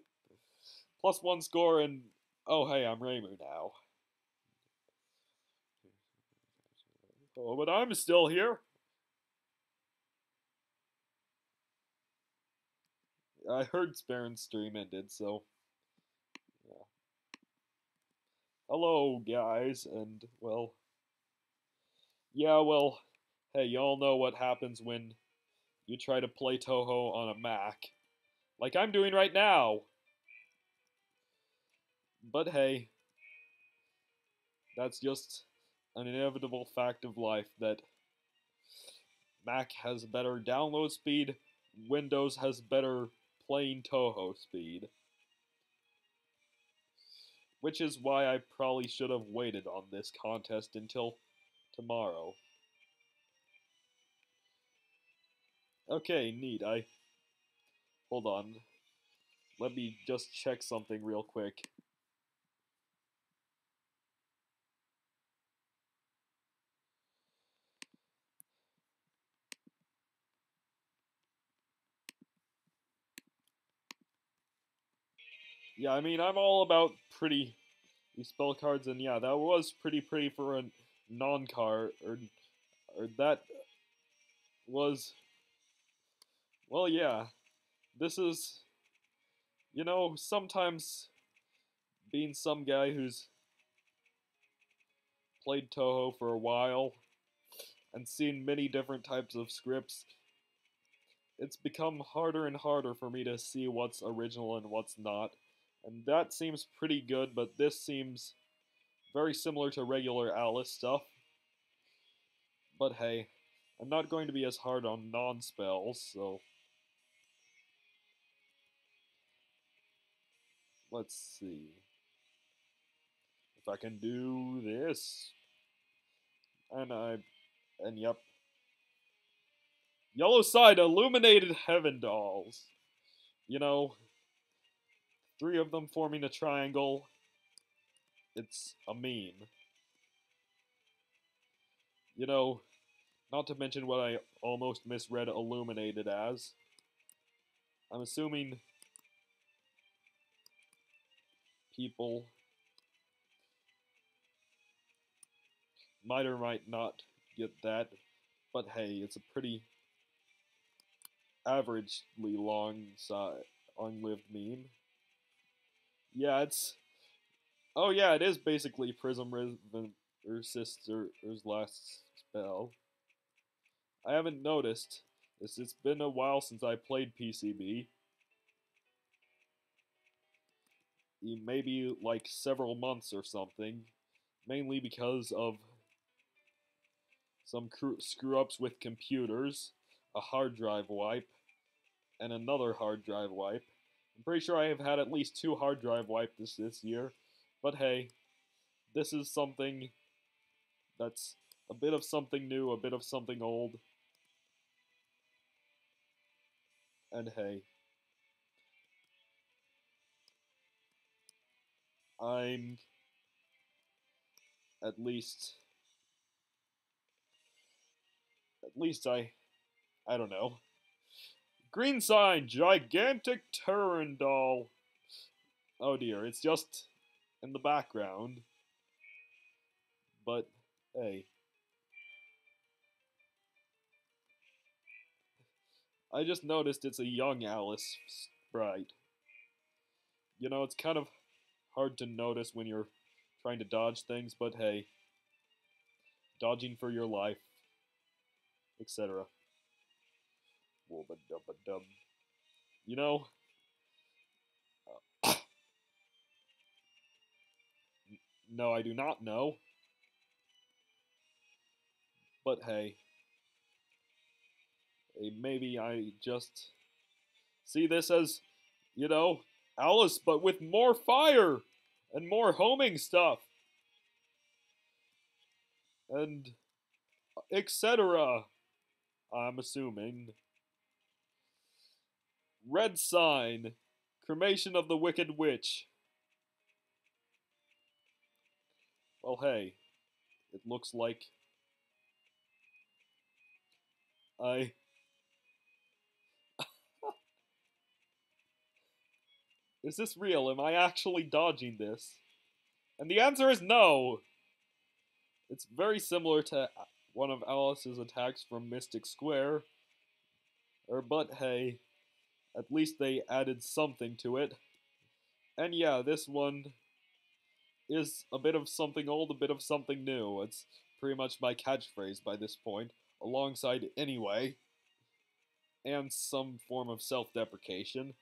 +1 score and oh hey, I'm Raymer now. Oh, but I'm still here. I heard Sparren's stream ended, so yeah. Hello, guys, and well, yeah, well, hey, y'all know what happens when you try to play Toho on a Mac, like I'm doing right now. But hey, that's just an inevitable fact of life that Mac has better download speed, Windows has better playing Toho speed. Which is why I probably should have waited on this contest until tomorrow. Okay, neat. Hold on. Let me just check something real quick. Yeah, I mean, I'm all about pretty spell cards, and yeah, that was pretty pretty for a non-card, or that was, well, yeah. This is, sometimes being some guy who's played Toho for a while and seen many different types of scripts, it's become harder and harder for me to see what's original and what's not. And that seems pretty good, but this seems very similar to regular Alice stuff. But hey, I'm not going to be as hard on non-spells, so let's see if I can do this. And yep. Yellow side, illuminated heaven dolls. You know, 3 of them forming a triangle. It's a meme. You know, not to mention what I almost misread illuminated as. I'm assuming people might or might not get that, but hey, it's a pretty averagely long-lived meme. Yeah, it's... Oh yeah, it is basically Prism or Sister's last spell. I haven't noticed. It's been a while since I played PCB. Maybe like several months or something. Mainly because of some screw-ups with computers, a hard drive wipe, and another hard drive wipe. I'm pretty sure I have had at least 2 hard drive wipes this year. But hey, this is something that's a bit of something new, a bit of something old. And hey, I'm at least I don't know. Green sign, gigantic Turandal. Oh dear, it's just in the background. But hey, I just noticed it's a young Alice sprite. It's kind of hard to notice when you're trying to dodge things, but hey, dodging for your life, etc. Wobba-dubba-dub. You know, no, I do not know. But hey, maybe I just see this as, Alice, but with more fire and more homing stuff. And etc. I'm assuming. Red sign. Cremation of the Wicked Witch. Well, hey, it looks like I... Is this real? Am I actually dodging this? And the answer is no! It's very similar to one of Alice's attacks from Mystic Square. But hey, at least they added something to it. And yeah, this one is a bit of something old, a bit of something new. It's pretty much my catchphrase by this point, alongside anyway, and some form of self-deprecation.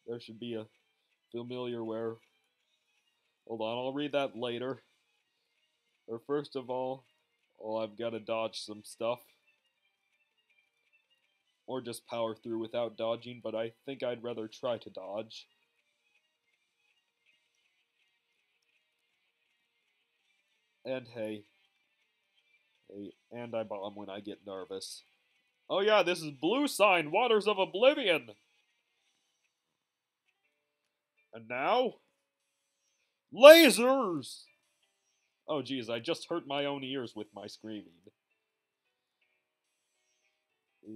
There should be a familiar where... Hold on, I'll read that later. Or first of all, I've got to dodge some stuff. Or just power through without dodging, but I think I'd rather try to dodge. And hey, and I bomb when I get nervous. Oh yeah, this is Blue Sign, Waters of Oblivion! And now... Lasers! Oh geez, I just hurt my own ears with my screaming.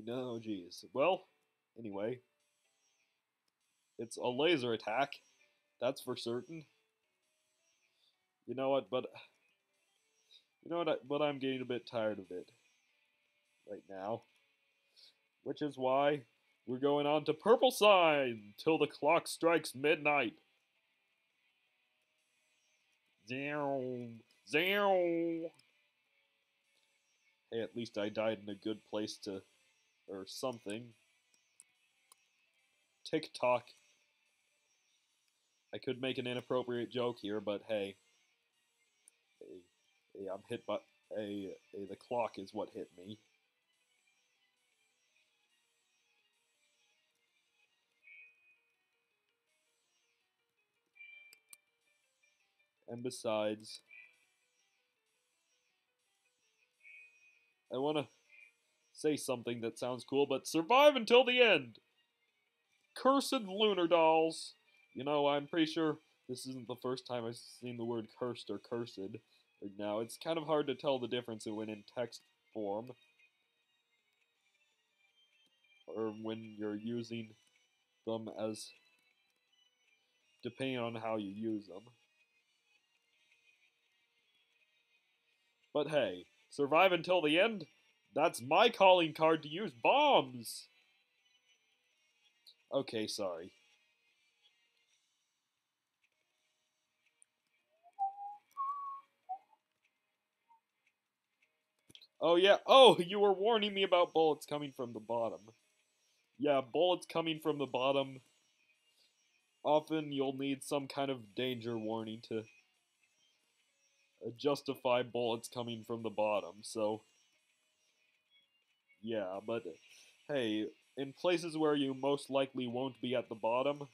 No, geez. Well, anyway. It's a laser attack. That's for certain. You know what, but... You know what, but I'm getting a bit tired of it. Right now. Which is why we're going on to Purple Sign till the clock strikes midnight. Zoom, zoom. Hey, at least I died in a good place to, or something. TikTok. I could make an inappropriate joke here, but hey. Hey, I'm hit by, the clock is what hit me. And besides, I want to say something that sounds cool, but survive until the end! Cursed lunar dolls! You know, I'm pretty sure this isn't the first time I've seen the word cursed or cursed. Now, it's kind of hard to tell the difference when in text form. Or when you're using them as... depending on how you use them. But hey, survive until the end? That's my calling card to use bombs! Okay, sorry. Oh yeah, oh, you were warning me about bullets coming from the bottom. Yeah, bullets coming from the bottom. Often you'll need some kind of danger warning to justify bullets coming from the bottom, so... Yeah, but hey, in places where you most likely won't be at the bottom,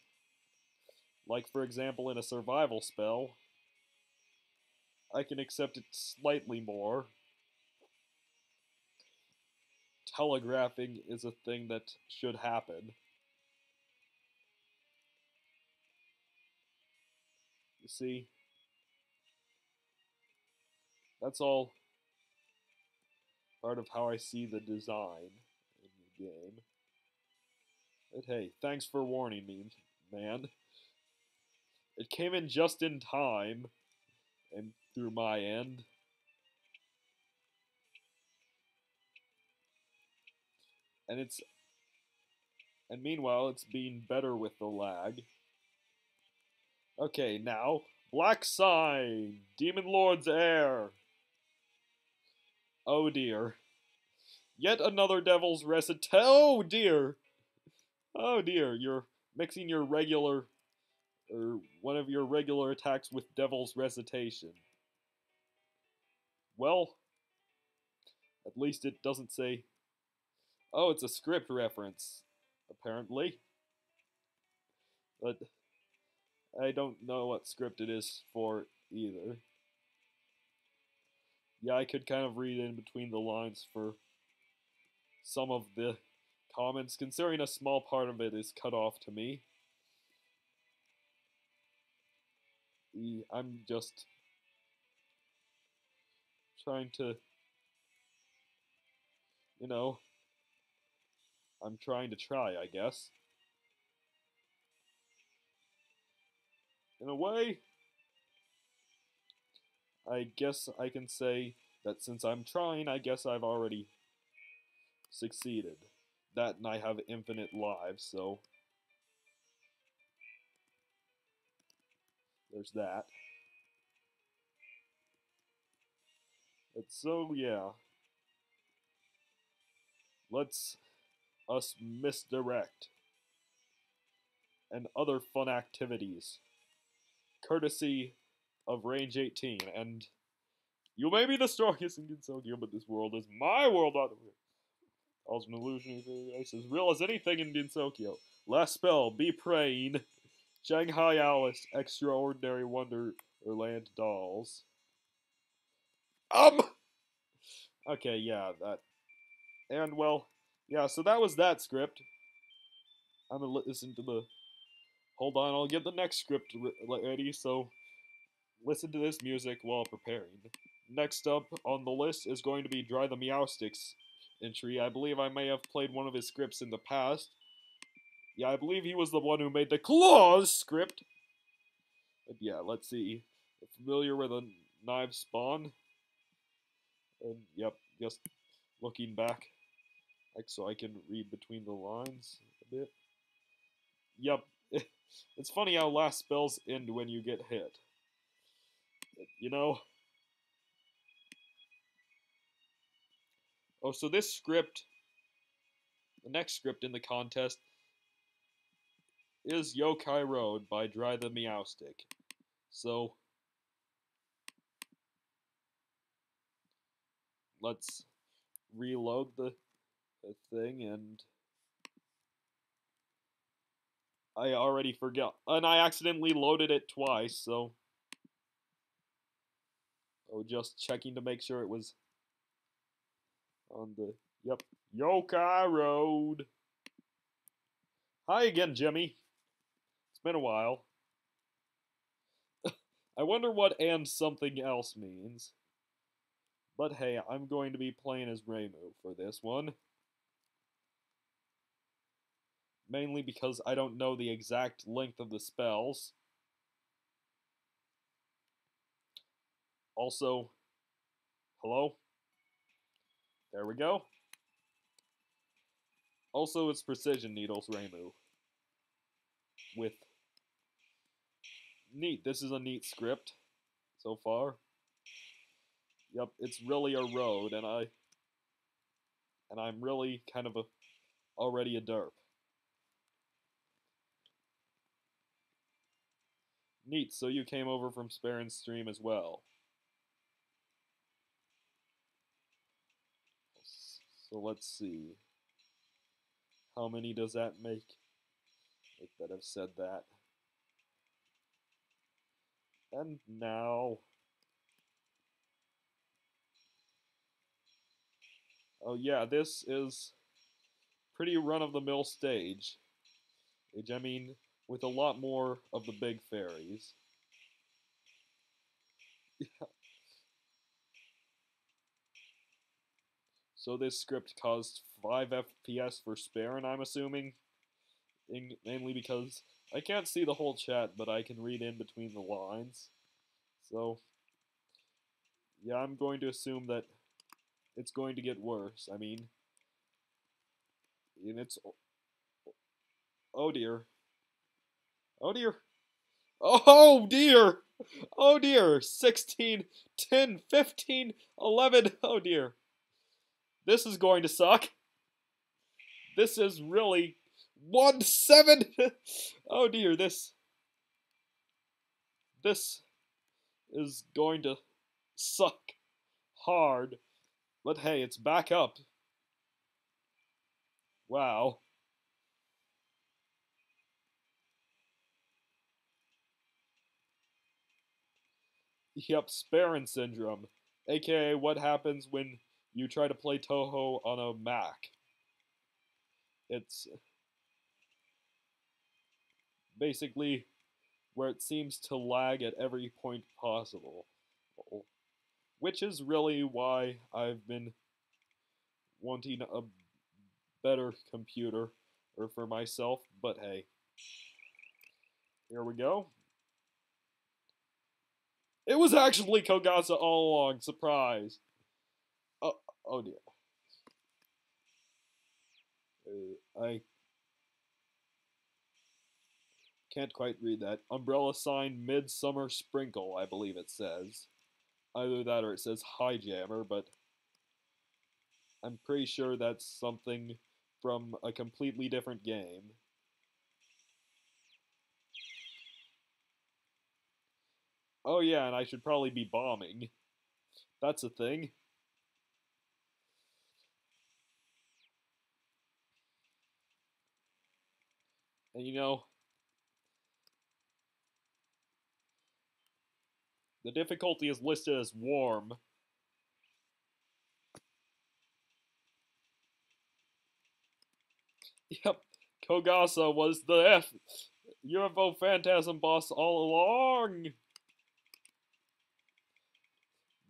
like for example in a survival spell, I can accept it slightly more. Telegraphing is a thing that should happen. You see? That's all part of how I see the design in the game. But hey, thanks for warning me, man. It came in just in time, and through my end. And meanwhile, it's been better with the lag. Okay, now, Black Sign, Demon Lord's Heir. Oh dear. Yet another Devil's Recitation. Oh dear. Oh dear, you're mixing your regular, or one of your regular attacks with Devil's Recitation. Well, at least it doesn't say... Oh, it's a script reference, apparently. But I don't know what script it is for either. Yeah, I could kind of read in between the lines for some of the comments, considering a small part of it is cut off to me. I'm just trying to, you know, I'm trying to try, I guess. In a way, I guess I can say that since I'm trying, I guess I've already succeeded. That and I have infinite lives, so there's that. But so, yeah. Let's us misdirect and other fun activities, courtesy of RaNGE 18. And you may be the strongest in Dinsokyo, but this world is my world. Also, an illusion is as real as anything in Dinsokyo. Last spell, be praying. Shanghai Alice, Extraordinary Wonderland Dolls. Okay, yeah, that. And, well, yeah, so that was that script. I'm gonna listen to the. Hold on, I'll get the next script ready, so listen to this music while preparing. Next up on the list is going to be Dry the Meowsticks entry. I believe I may have played one of his scripts in the past. Yeah, I believe he was the one who made the Claws script. But yeah, let's see. Familiar with a knife spawn? And yep, just looking back, like so I can read between the lines a bit. Yep, it's funny how last spells end when you get hit. You know? Oh, so this script, the next script in the contest, is Yokai Road by Dry the Meowstick. So, let's reload the thing, and I already forgot, and I accidentally loaded it twice, so just checking to make sure it was on the, yep, Yokai Road. Hi again, Jimmy. It's been a while. I wonder what and something else means. But hey, I'm going to be playing as Reimu for this one. Mainly because I don't know the exact length of the spells. Also, hello? There we go. Also, it's Precision Needles Reimu. With neat. This is a neat script so far. Yep, it's really a road, and I'm really kind of already a derp. Neat, so you came over from Sparen's stream as well. So let's see. How many does that make? That have said that. And now. Oh yeah, this is pretty run-of-the-mill stage. I mean, with a lot more of the big fairies. So this script caused 5 FPS for Sparen, I'm assuming. Mainly because I can't see the whole chat, but I can read in between the lines. So, yeah, I'm going to assume that it's going to get worse. I mean, and it's... Oh dear. Oh dear. Oh dear! Oh dear! 16, 10, 15, 11. Oh dear. This is going to suck. This is really 1, 7. Oh dear, this is going to suck hard. But hey, it's back up. Wow. Yep, Sparen syndrome. AKA what happens when you try to play Toho on a Mac. It's basically where it seems to lag at every point possible. Which is really why I've been wanting a better computer or for myself, but hey. Here we go. It was actually Kogasa all along, surprise. Oh dear. I can't quite read that. Umbrella sign Midsummer Sprinkle, I believe it says. Either that or it says Highjammer, but I'm pretty sure that's something from a completely different game. Oh yeah, and I should probably be bombing. That's a thing. And you know, the difficulty is listed as warm. Yep, Kogasa was the UFO Phantasm boss all along.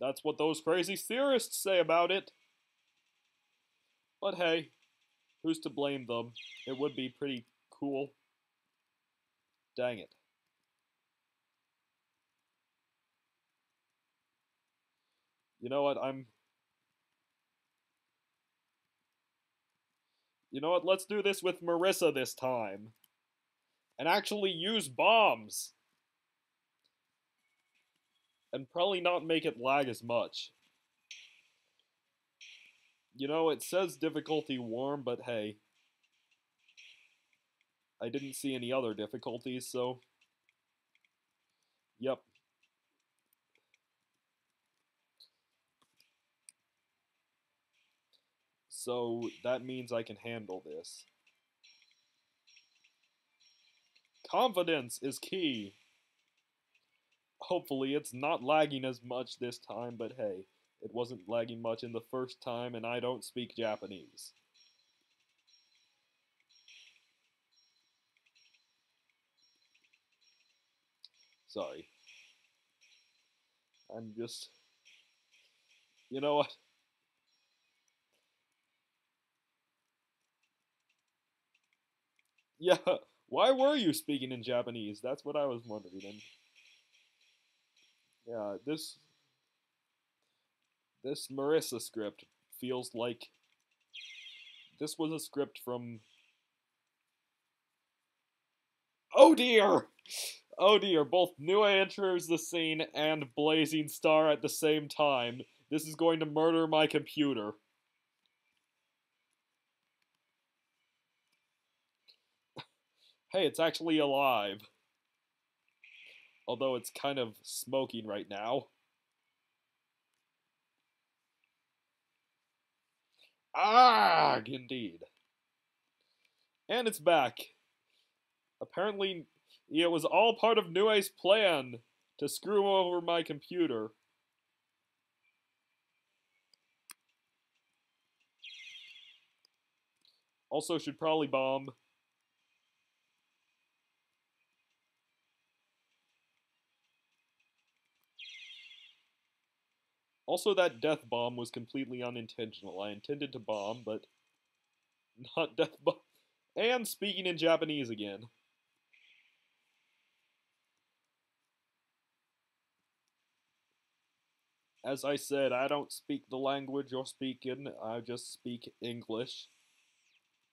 That's what those crazy theorists say about it. But hey, who's to blame them? It would be pretty cool. Dang it. You know what, You know what, let's do this with Marissa this time. And actually use bombs. And probably not make it lag as much. You know, it says difficulty warm, but hey. I didn't see any other difficulties, so... Yep. So, that means I can handle this. Confidence is key. Hopefully it's not lagging as much this time, but hey, it wasn't lagging much in the first time, and I don't speak Japanese. Sorry. I'm just... You know what? Yeah, why were you speaking in Japanese? That's what I was wondering. And yeah, this Marissa script feels like this was a script from... Oh dear! Oh dear, both Nue enters the scene and Blazing Star at the same time. This is going to murder my computer. Hey, it's actually alive. Although it's kind of smoking right now. Ah, indeed. And it's back. Apparently, it was all part of Nue's plan to screw over my computer. Also, should probably bomb. Also, that death bomb was completely unintentional. I intended to bomb, but not death bomb. And speaking in Japanese again. As I said, I don't speak the language you're speaking. I just speak English.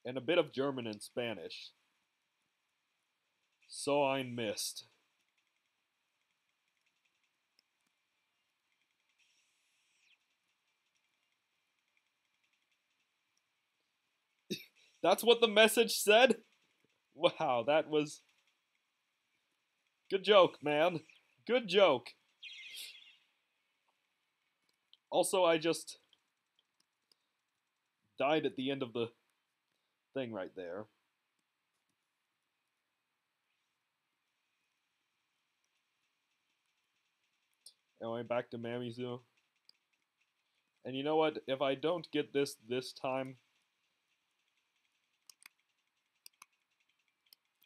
And a bit of German and Spanish. So I missed. That's what the message said? Wow, that was... Good joke, man. Good joke. Also, I just died at the end of the thing right there. Anyway, back to Mamizu. And you know what? If I don't get this time,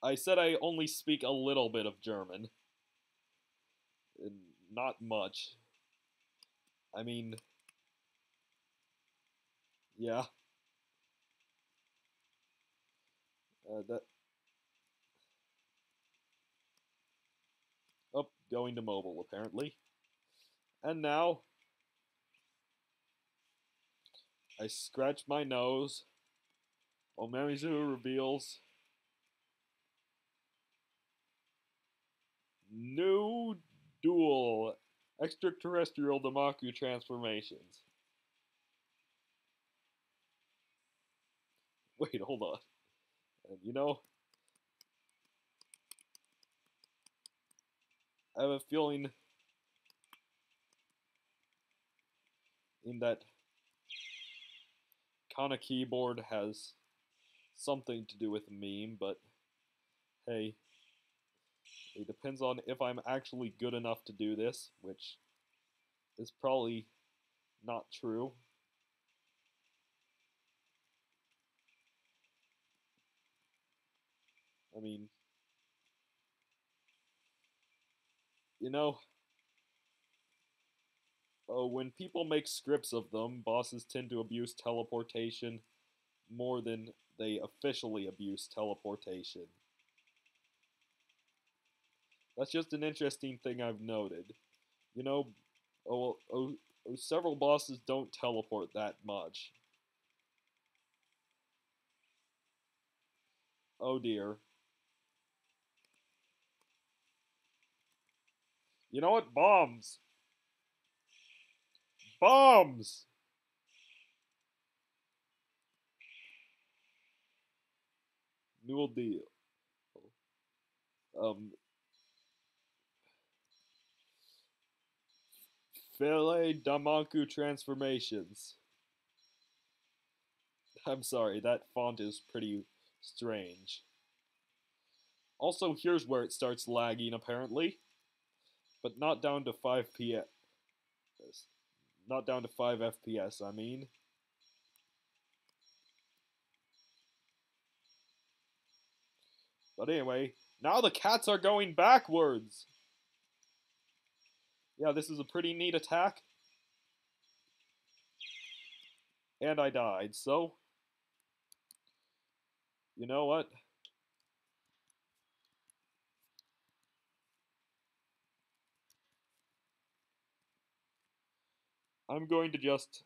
I said I only speak a little bit of German. Not much. I mean, yeah. That. Oh, going to mobile, apparently. And now, I scratch my nose. Omamizu reveals new dual extraterrestrial Damaku transformations. Wait, hold on. And you know, I have a feeling in that Kana keyboard has something to do with the meme, but hey, it depends on if I'm actually good enough to do this, which is probably not true. I mean, you know, when people make scripts of them, bosses tend to abuse teleportation more than they officially abuse teleportation. That's just an interesting thing I've noted. You know, several bosses don't teleport that much. Oh dear. You know what? Bombs! Bombs! New deal. Um, Filet Damanku transformations. I'm sorry, that font is pretty strange. Also, here's where it starts lagging, apparently. But not down to 5 PS. Not down to 5 FPS, I mean. But anyway, now the cats are going backwards! Yeah, this is a pretty neat attack. And I died, so... You know what? I'm going to just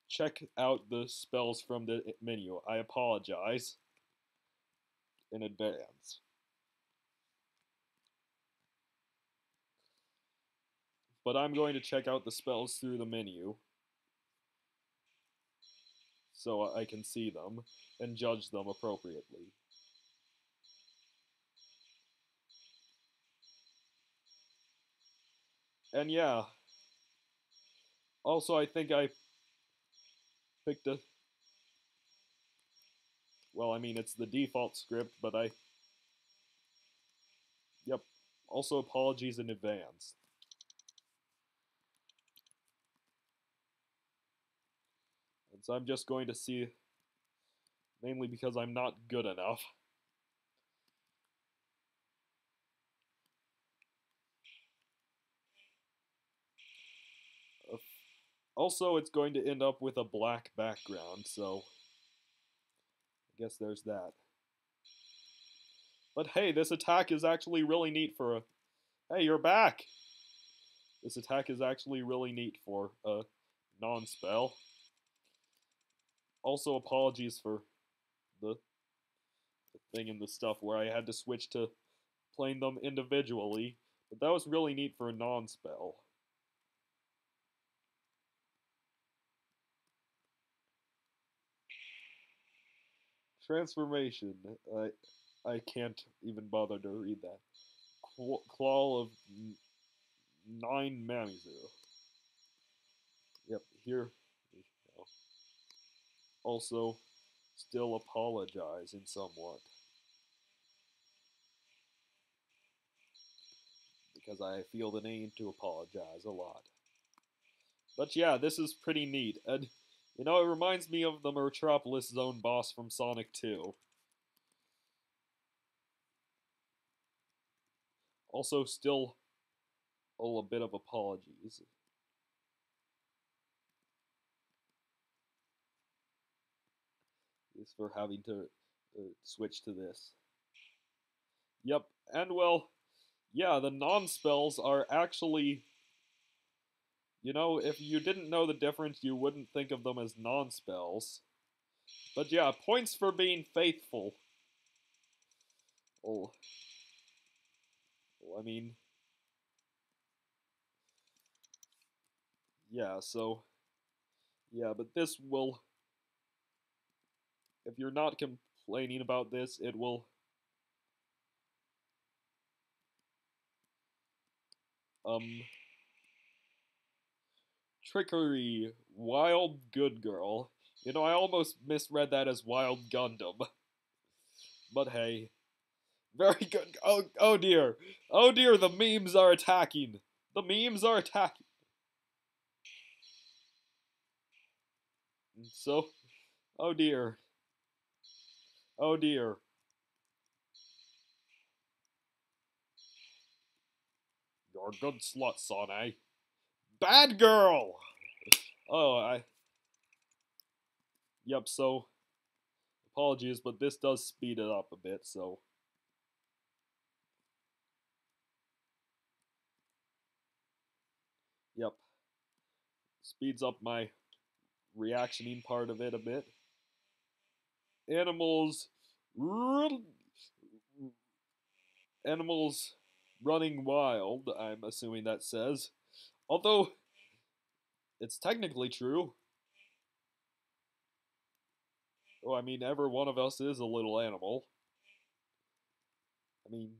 check out the spells from the menu. I apologize in advance. But I'm going to check out the spells through the menu so I can see them and judge them appropriately. And yeah, also I think I picked a... Well, I mean, it's the default script, but I... Yep. Also, apologies in advance. And so I'm just going to see... Mainly because I'm not good enough. Also, it's going to end up with a black background, so... I guess there's that. But hey, this attack is actually really neat for a... Hey, you're back! This attack is actually really neat for a non-spell. Also, apologies for the thing and the stuff where I had to switch to playing them individually, but that was really neat for a non-spell. Transformation. I can't even bother to read that. Claw of 9 Mamizu. Yep, here we go. Also, still apologizing somewhat. Because I feel the need to apologize a lot. But yeah, this is pretty neat. And, you know, it reminds me of the Metropolis Zone boss from Sonic 2. Also, still a bit of apologies. Just for having to switch to this. Yep, and well, yeah, the non-spells are actually, if you didn't know the difference, you wouldn't think of them as non-spells. But yeah, points for being faithful. Oh, I mean, yeah, so, yeah, but this will, if you're not complaining about this, it will, um, trickery, wild good girl. I almost misread that as wild Gundam. But hey, very good. Oh dear. Oh dear, the memes are attacking. The memes are attacking. So, oh dear. Oh dear. You're a good slut, son, eh? Bad girl! Oh, Yep, so, apologies, but this does speed it up a bit, so. Yep. Speeds up my reactioning part of it a bit. Animals. Animals running wild, I'm assuming that says. Although, it's technically true. Oh, I mean, every one of us is a little animal. I mean,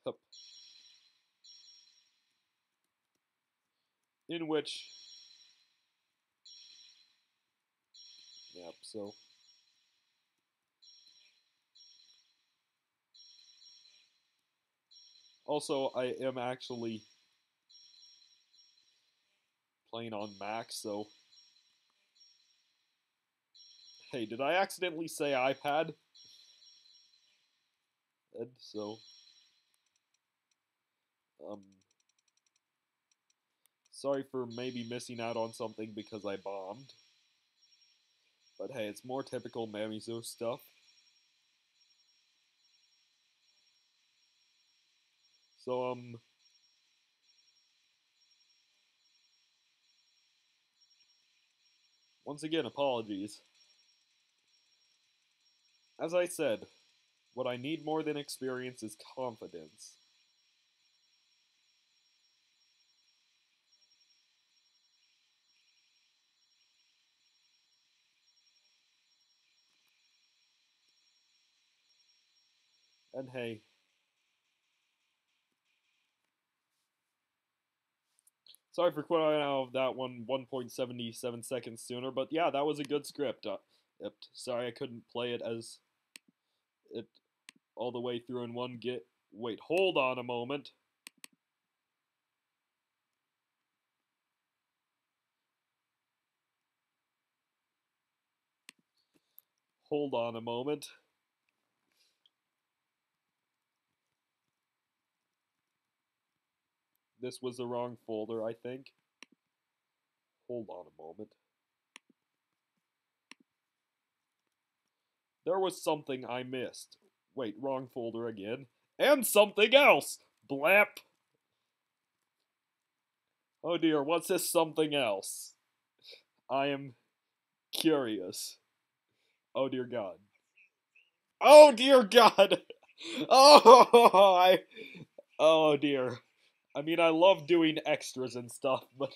yep. In which, yep, so. Also, I am actually playing on Mac, so. Hey, did I accidentally say iPad? And so. Um. Sorry for maybe missing out on something because I bombed. But hey, it's more typical Mamizo stuff. So, once again, apologies. As I said, what I need more than experience is confidence. And hey, sorry for quitting out of that one 1.77 seconds sooner, but yeah, that was a good script. Sorry I couldn't play it as it all the way through in one get. Wait, hold on a moment. Hold on a moment. This was the wrong folder, I think. Hold on a moment. There was something I missed. Wait, wrong folder again. And something else! Blap! Oh dear, what's this something else? I am curious. Oh dear God. Oh dear God! Oh, oh dear. I mean, I love doing extras and stuff, but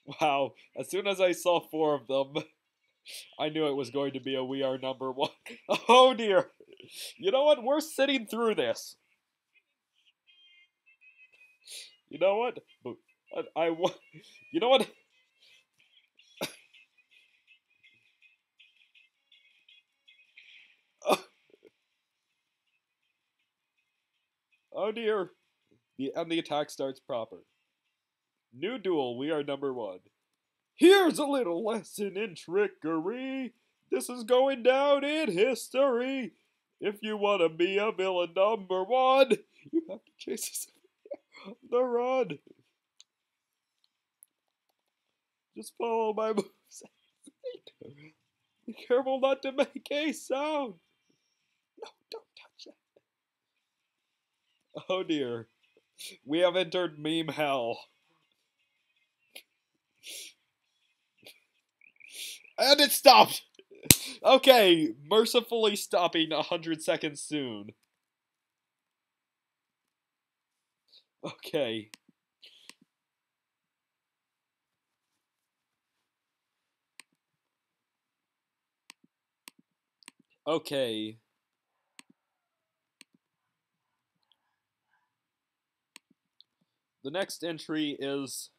wow, as soon as I saw 4 of them, I knew it was going to be a We Are Number One. Oh dear. You know what? We're sitting through this. You know what? You know what? Oh dear. And the attack starts proper. New duel, we are number 1. Here's a little lesson in trickery. This is going down in history. If you want to be a villain number one, you have to chase the run. Just follow my moves. Be careful not to make a sound. No, don't touch that. Oh dear. We have entered meme hell. And it stopped! Okay, mercifully stopping 100 seconds soon. Okay. Okay. The next entry is...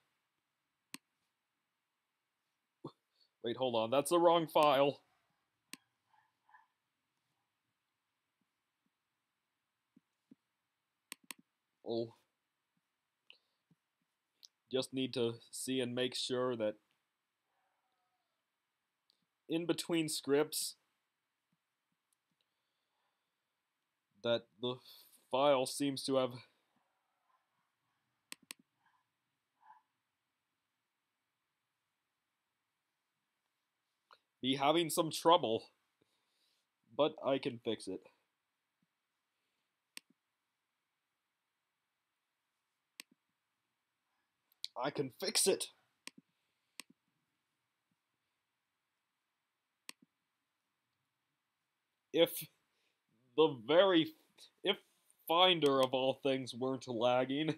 Wait, hold on. That's the wrong file. Oh. Just need to see and make sure that in between scripts that the file seems to have be having some trouble, but I can fix it. I can fix it. If if Finder of all things weren't lagging.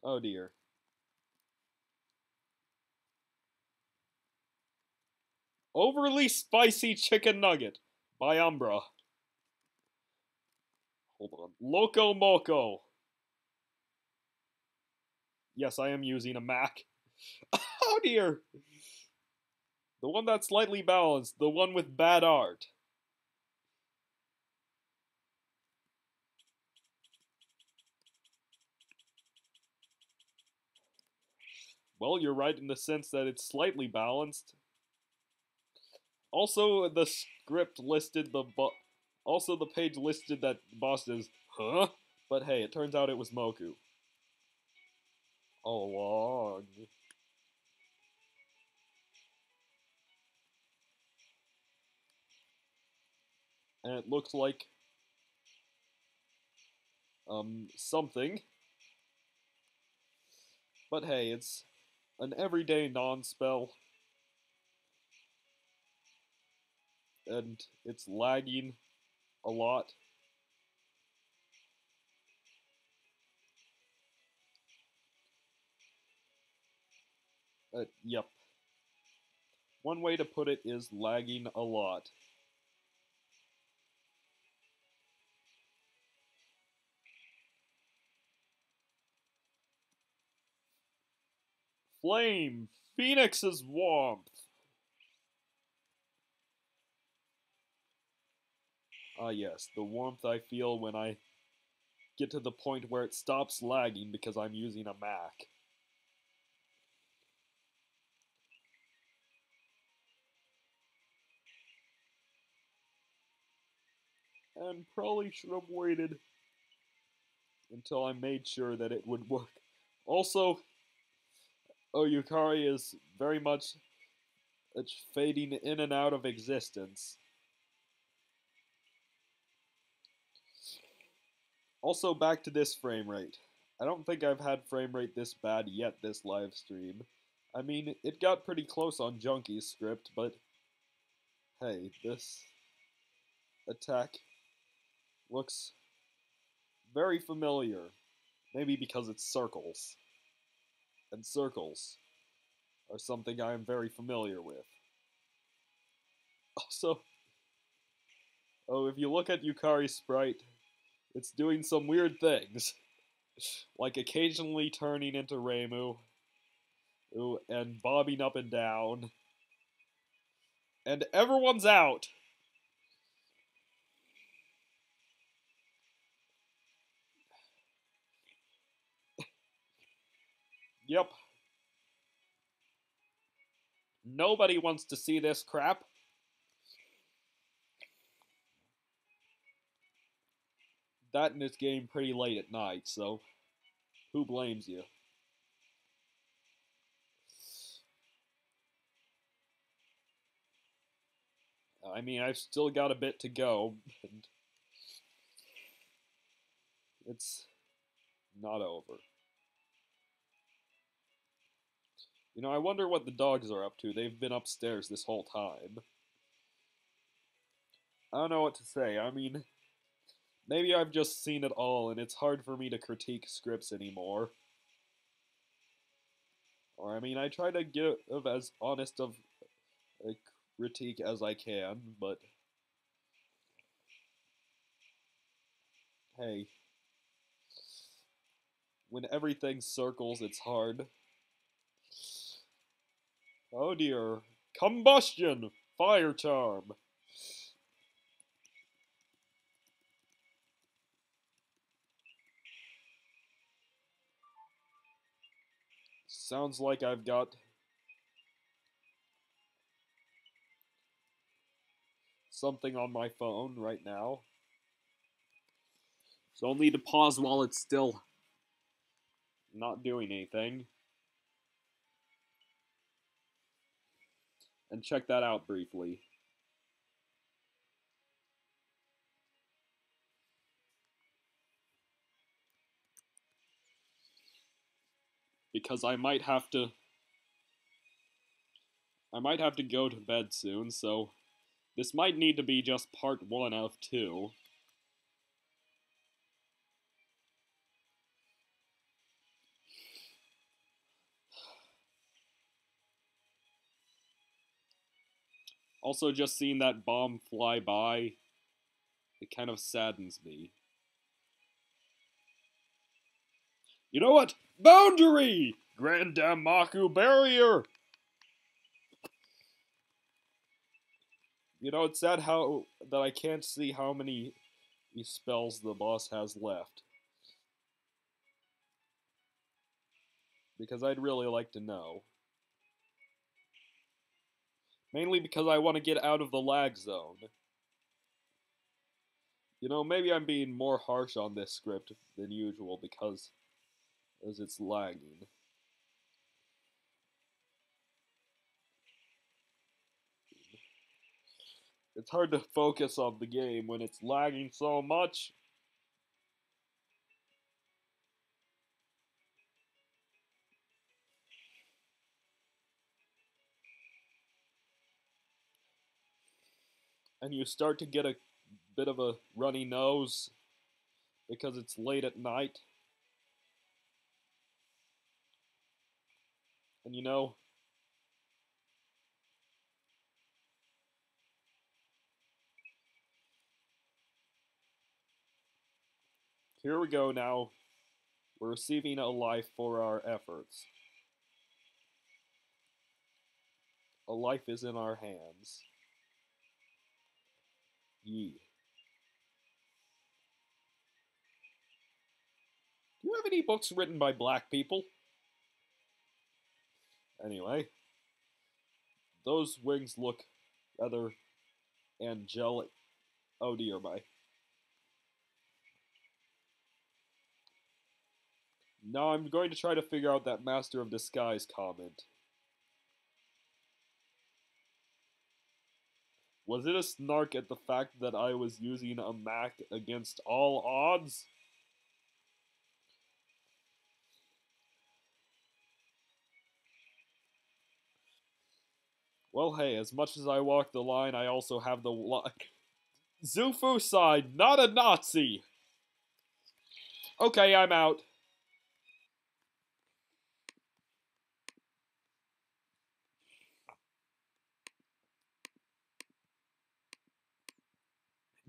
Oh dear. Overly spicy chicken nugget by Umbra. Hold on. Loco Moco. Yes, I am using a Mac. Oh dear. The one that's slightly balanced. The one with bad art. Well, you're right in the sense that it's slightly balanced. Also, the script listed also the page listed that the boss is, huh? But hey, it turns out it was Moku. All along. And it looks like something. But hey, it's an everyday non-spell. And it's lagging a lot. Yep. One way to put it is lagging a lot. Flame! Phoenix's warmth! Ah yes, the warmth I feel when I get to the point where it stops lagging because I'm using a Mac. And probably should have waited until I made sure that it would work. Also, Yukari is very much fading in and out of existence. Also, back to this frame rate. I don't think I've had frame rate this bad yet this live stream. I mean, it got pretty close on Junkie's script, but hey, this attack looks very familiar. Maybe because it's circles. And circles are something I am very familiar with. Also, if you look at Yukari's sprite, it's doing some weird things. Like occasionally turning into Reimu. And bobbing up and down. And everyone's out! Yep. Nobody wants to see this crap. That in this game pretty late at night, so who blames you? I mean, I've still got a bit to go, and it's not over. You know, I wonder what the dogs are up to. They've been upstairs this whole time. I don't know what to say. I mean, maybe I've just seen it all, and it's hard for me to critique scripts anymore. Or, I mean, I try to give as honest of a critique as I can, but hey, when everything circles, it's hard. Oh dear. Combustion! Fire charm! Sounds like I've got something on my phone right now. So I'll need to pause while it's still not doing anything. And check that out briefly. Because I might have to go to bed soon, so this might need to be just part 1 of 2. Also, just seeing that bomb fly by, it kind of saddens me. You know what? Boundary! Grand Damaku Barrier! You know, it's sad that I can't see how many spells the boss has left. Because I'd really like to know. Mainly because I want to get out of the lag zone. You know, maybe I'm being more harsh on this script than usual because as it's lagging. It's hard to focus on the game when it's lagging so much. And you start to get a bit of a runny nose because it's late at night. And you know, here we go now. We're receiving a life for our efforts. A life is in our hands. Yee. Do you have any books written by black people? Anyway, those wings look rather angelic. Oh dear, my. Now I'm going to try to figure out that Master of Disguise comment. Was it a snark at the fact that I was using a Mac against all odds? Well, hey, as much as I walk the line, I also have the line. Zufu side, not a Nazi! Okay, I'm out.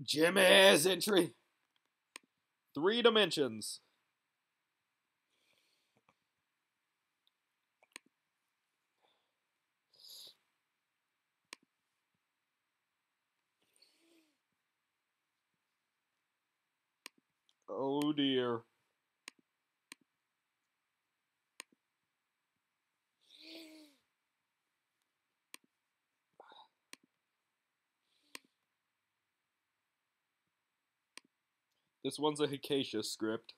Jimmy's entry. 3 dimensions. Oh dear. This one's a Hikacia script.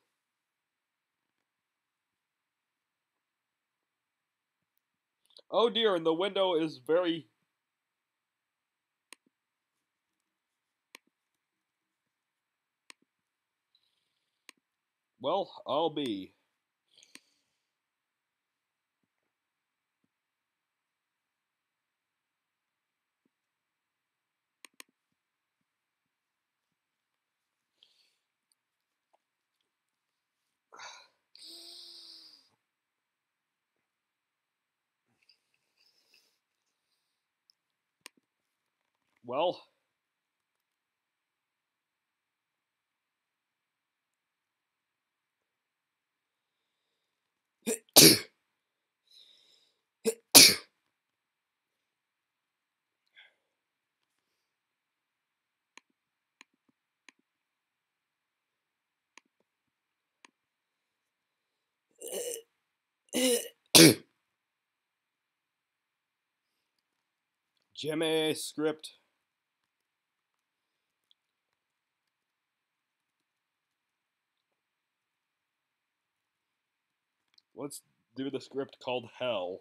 Oh dear, and the window is very... Well, I'll be. Well... Jimmy script. Let's do the script called Hell.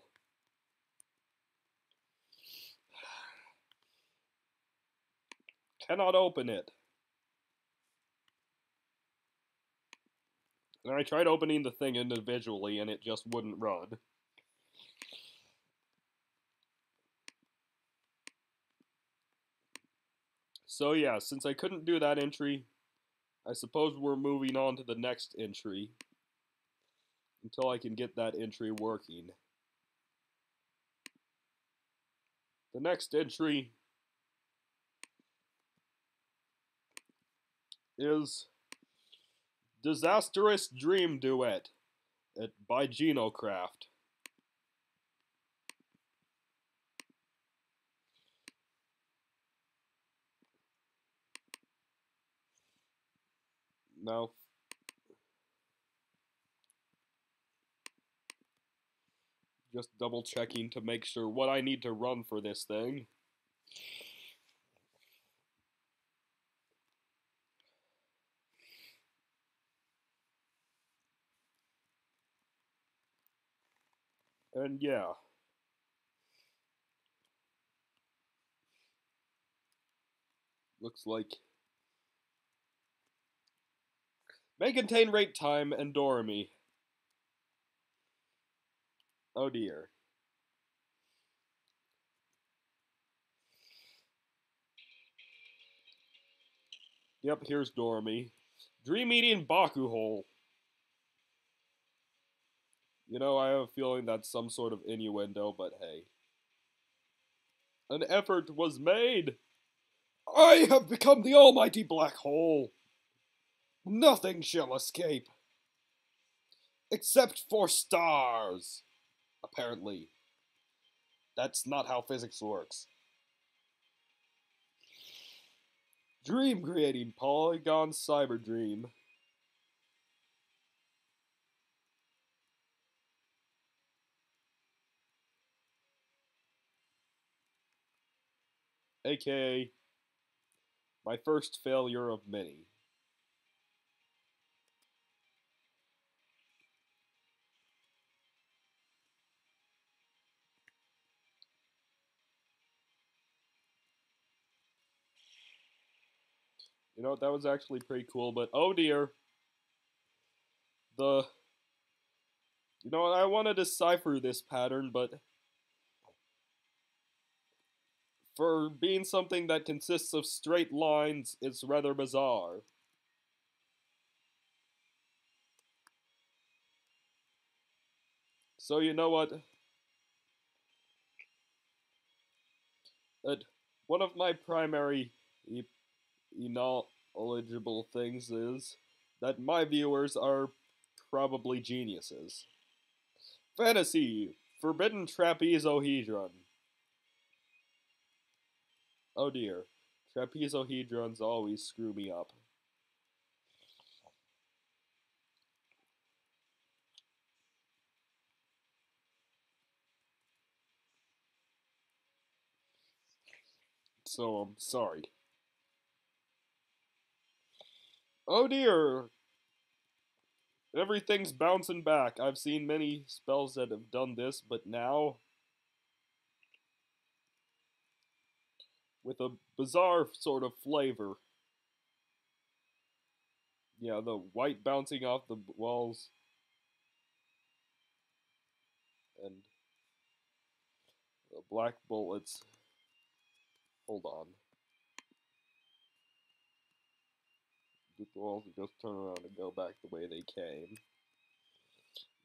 Cannot open it. And I tried opening the thing individually and it just wouldn't run. So yeah, since I couldn't do that entry, I suppose we're moving on to the next entry until I can get that entry working. The next entry is Disastrous Dream Duet by Genocraft. Now, just double checking to make sure what I need to run for this thing. And yeah. Looks like may contain rate time and Dorami. Oh dear. Yep, here's Dorami. Dream Eating Baku Hole. You know, I have a feeling that's some sort of innuendo, but hey. An effort was made! I have become the almighty black hole! Nothing shall escape! Except for stars! Apparently. That's not how physics works. Dream creating Polygon Cyber Dream. AKA my first failure of many. You know, that was actually pretty cool, but oh dear. You know, I want to decipher this pattern, but for being something that consists of straight lines, it's rather bizarre. So you know what? One of my primary knowledgeable things is that my viewers are probably geniuses. Fantasy! Forbidden trapezohedron. Oh dear. Trapezohedrons always screw me up. So I'm sorry. Oh dear! Everything's bouncing back. I've seen many spells that have done this, but now, with a bizarre sort of flavor. Yeah, the white bouncing off the walls, and the black bullets. Hold on. The walls just turn around and go back the way they came.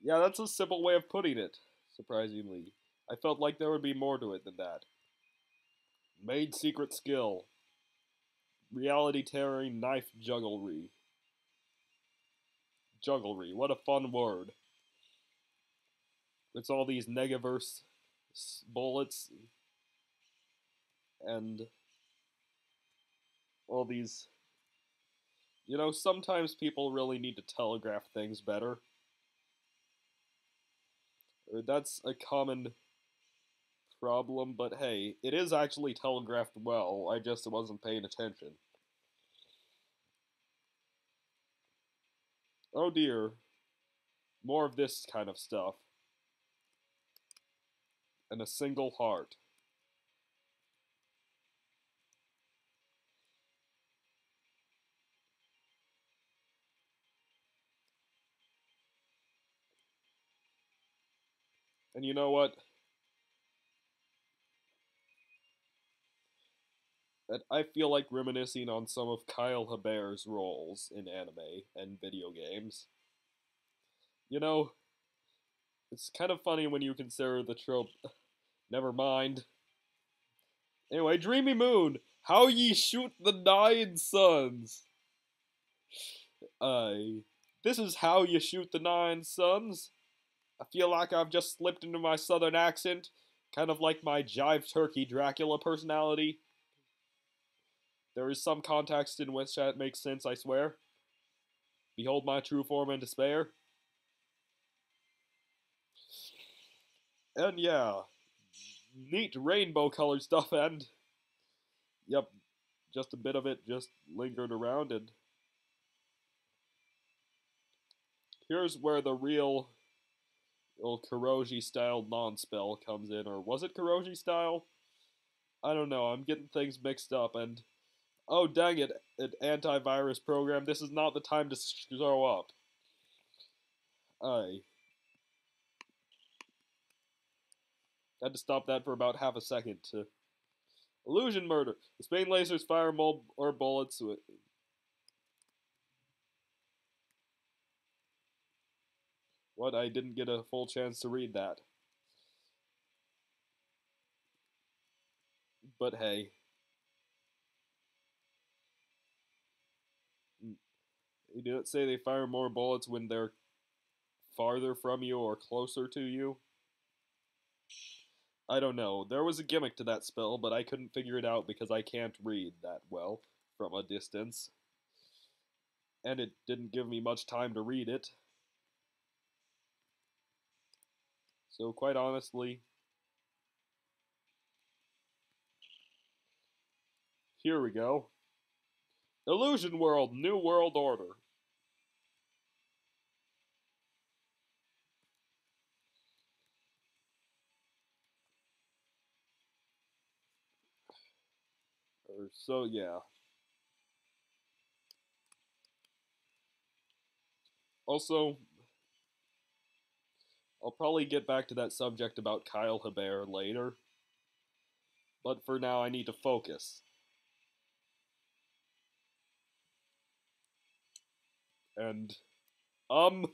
Yeah, that's a simple way of putting it, surprisingly. I felt like there would be more to it than that. Maid secret skill. Reality tearing knife jugglery. Jugglery, what a fun word. It's all these negaverse bullets and all these. You know, sometimes people really need to telegraph things better. Or that's a common problem, but hey, it is actually telegraphed well. I just wasn't paying attention. Oh dear. More of this kind of stuff. And a single heart. And you know what? I feel like reminiscing on some of Kyle Habert's roles in anime and video games. You know, it's kind of funny when you consider the trope. Never mind. Anyway, Dreamy Moon, how ye shoot the nine suns. Uh, this is how you shoot the nine suns. I feel like I've just slipped into my southern accent, kind of like my Jive Turkey Dracula personality. There is some context in which that makes sense, I swear. Behold my true form and despair. And yeah, neat rainbow colored stuff, and yep, just a bit of it just lingered around, and here's where the real old Kuroji style non-spell comes in, or was it Kuroji style? I don't know, I'm getting things mixed up, and oh dang it, an antivirus program, this is not the time to show up. I had to stop that for about half a second to... Illusion murder. The Spain lasers fire or bullets. What? I didn't get a full chance to read that. But hey. You didn't say they fire more bullets when they're farther from you or closer to you? I don't know. There was a gimmick to that spell, but I couldn't figure it out because I can't read that well from a distance. And it didn't give me much time to read it. So quite honestly, here we go. Illusion World, New World Order. So yeah. Also, I'll probably get back to that subject about Kyle Hebert later. But for now, I need to focus. And, um,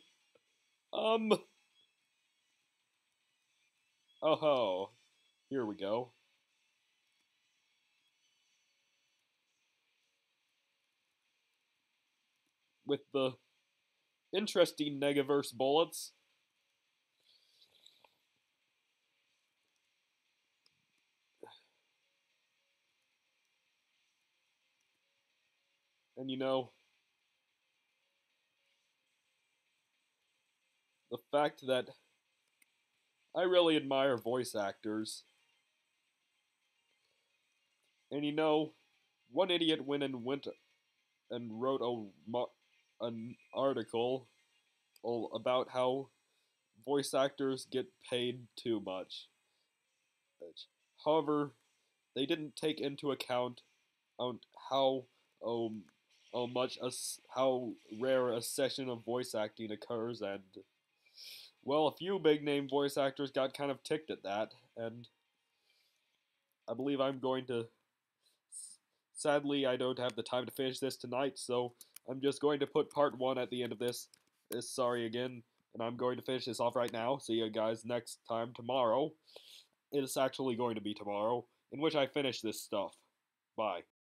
um, oh ho. Here we go. With the interesting Negaverse bullets. And you know, the fact that I really admire voice actors. And you know, one idiot went and wrote an article about how voice actors get paid too much. However, they didn't take into account how um how rare a session of voice acting occurs, and well, a few big name voice actors got kind of ticked at that, and I believe I'm going to. Sadly, I don't have the time to finish this tonight, so I'm just going to put part one at the end of this. Sorry again, and I'm going to finish this off right now. See you guys next time tomorrow. It's actually going to be tomorrow, in which I finish this stuff. Bye.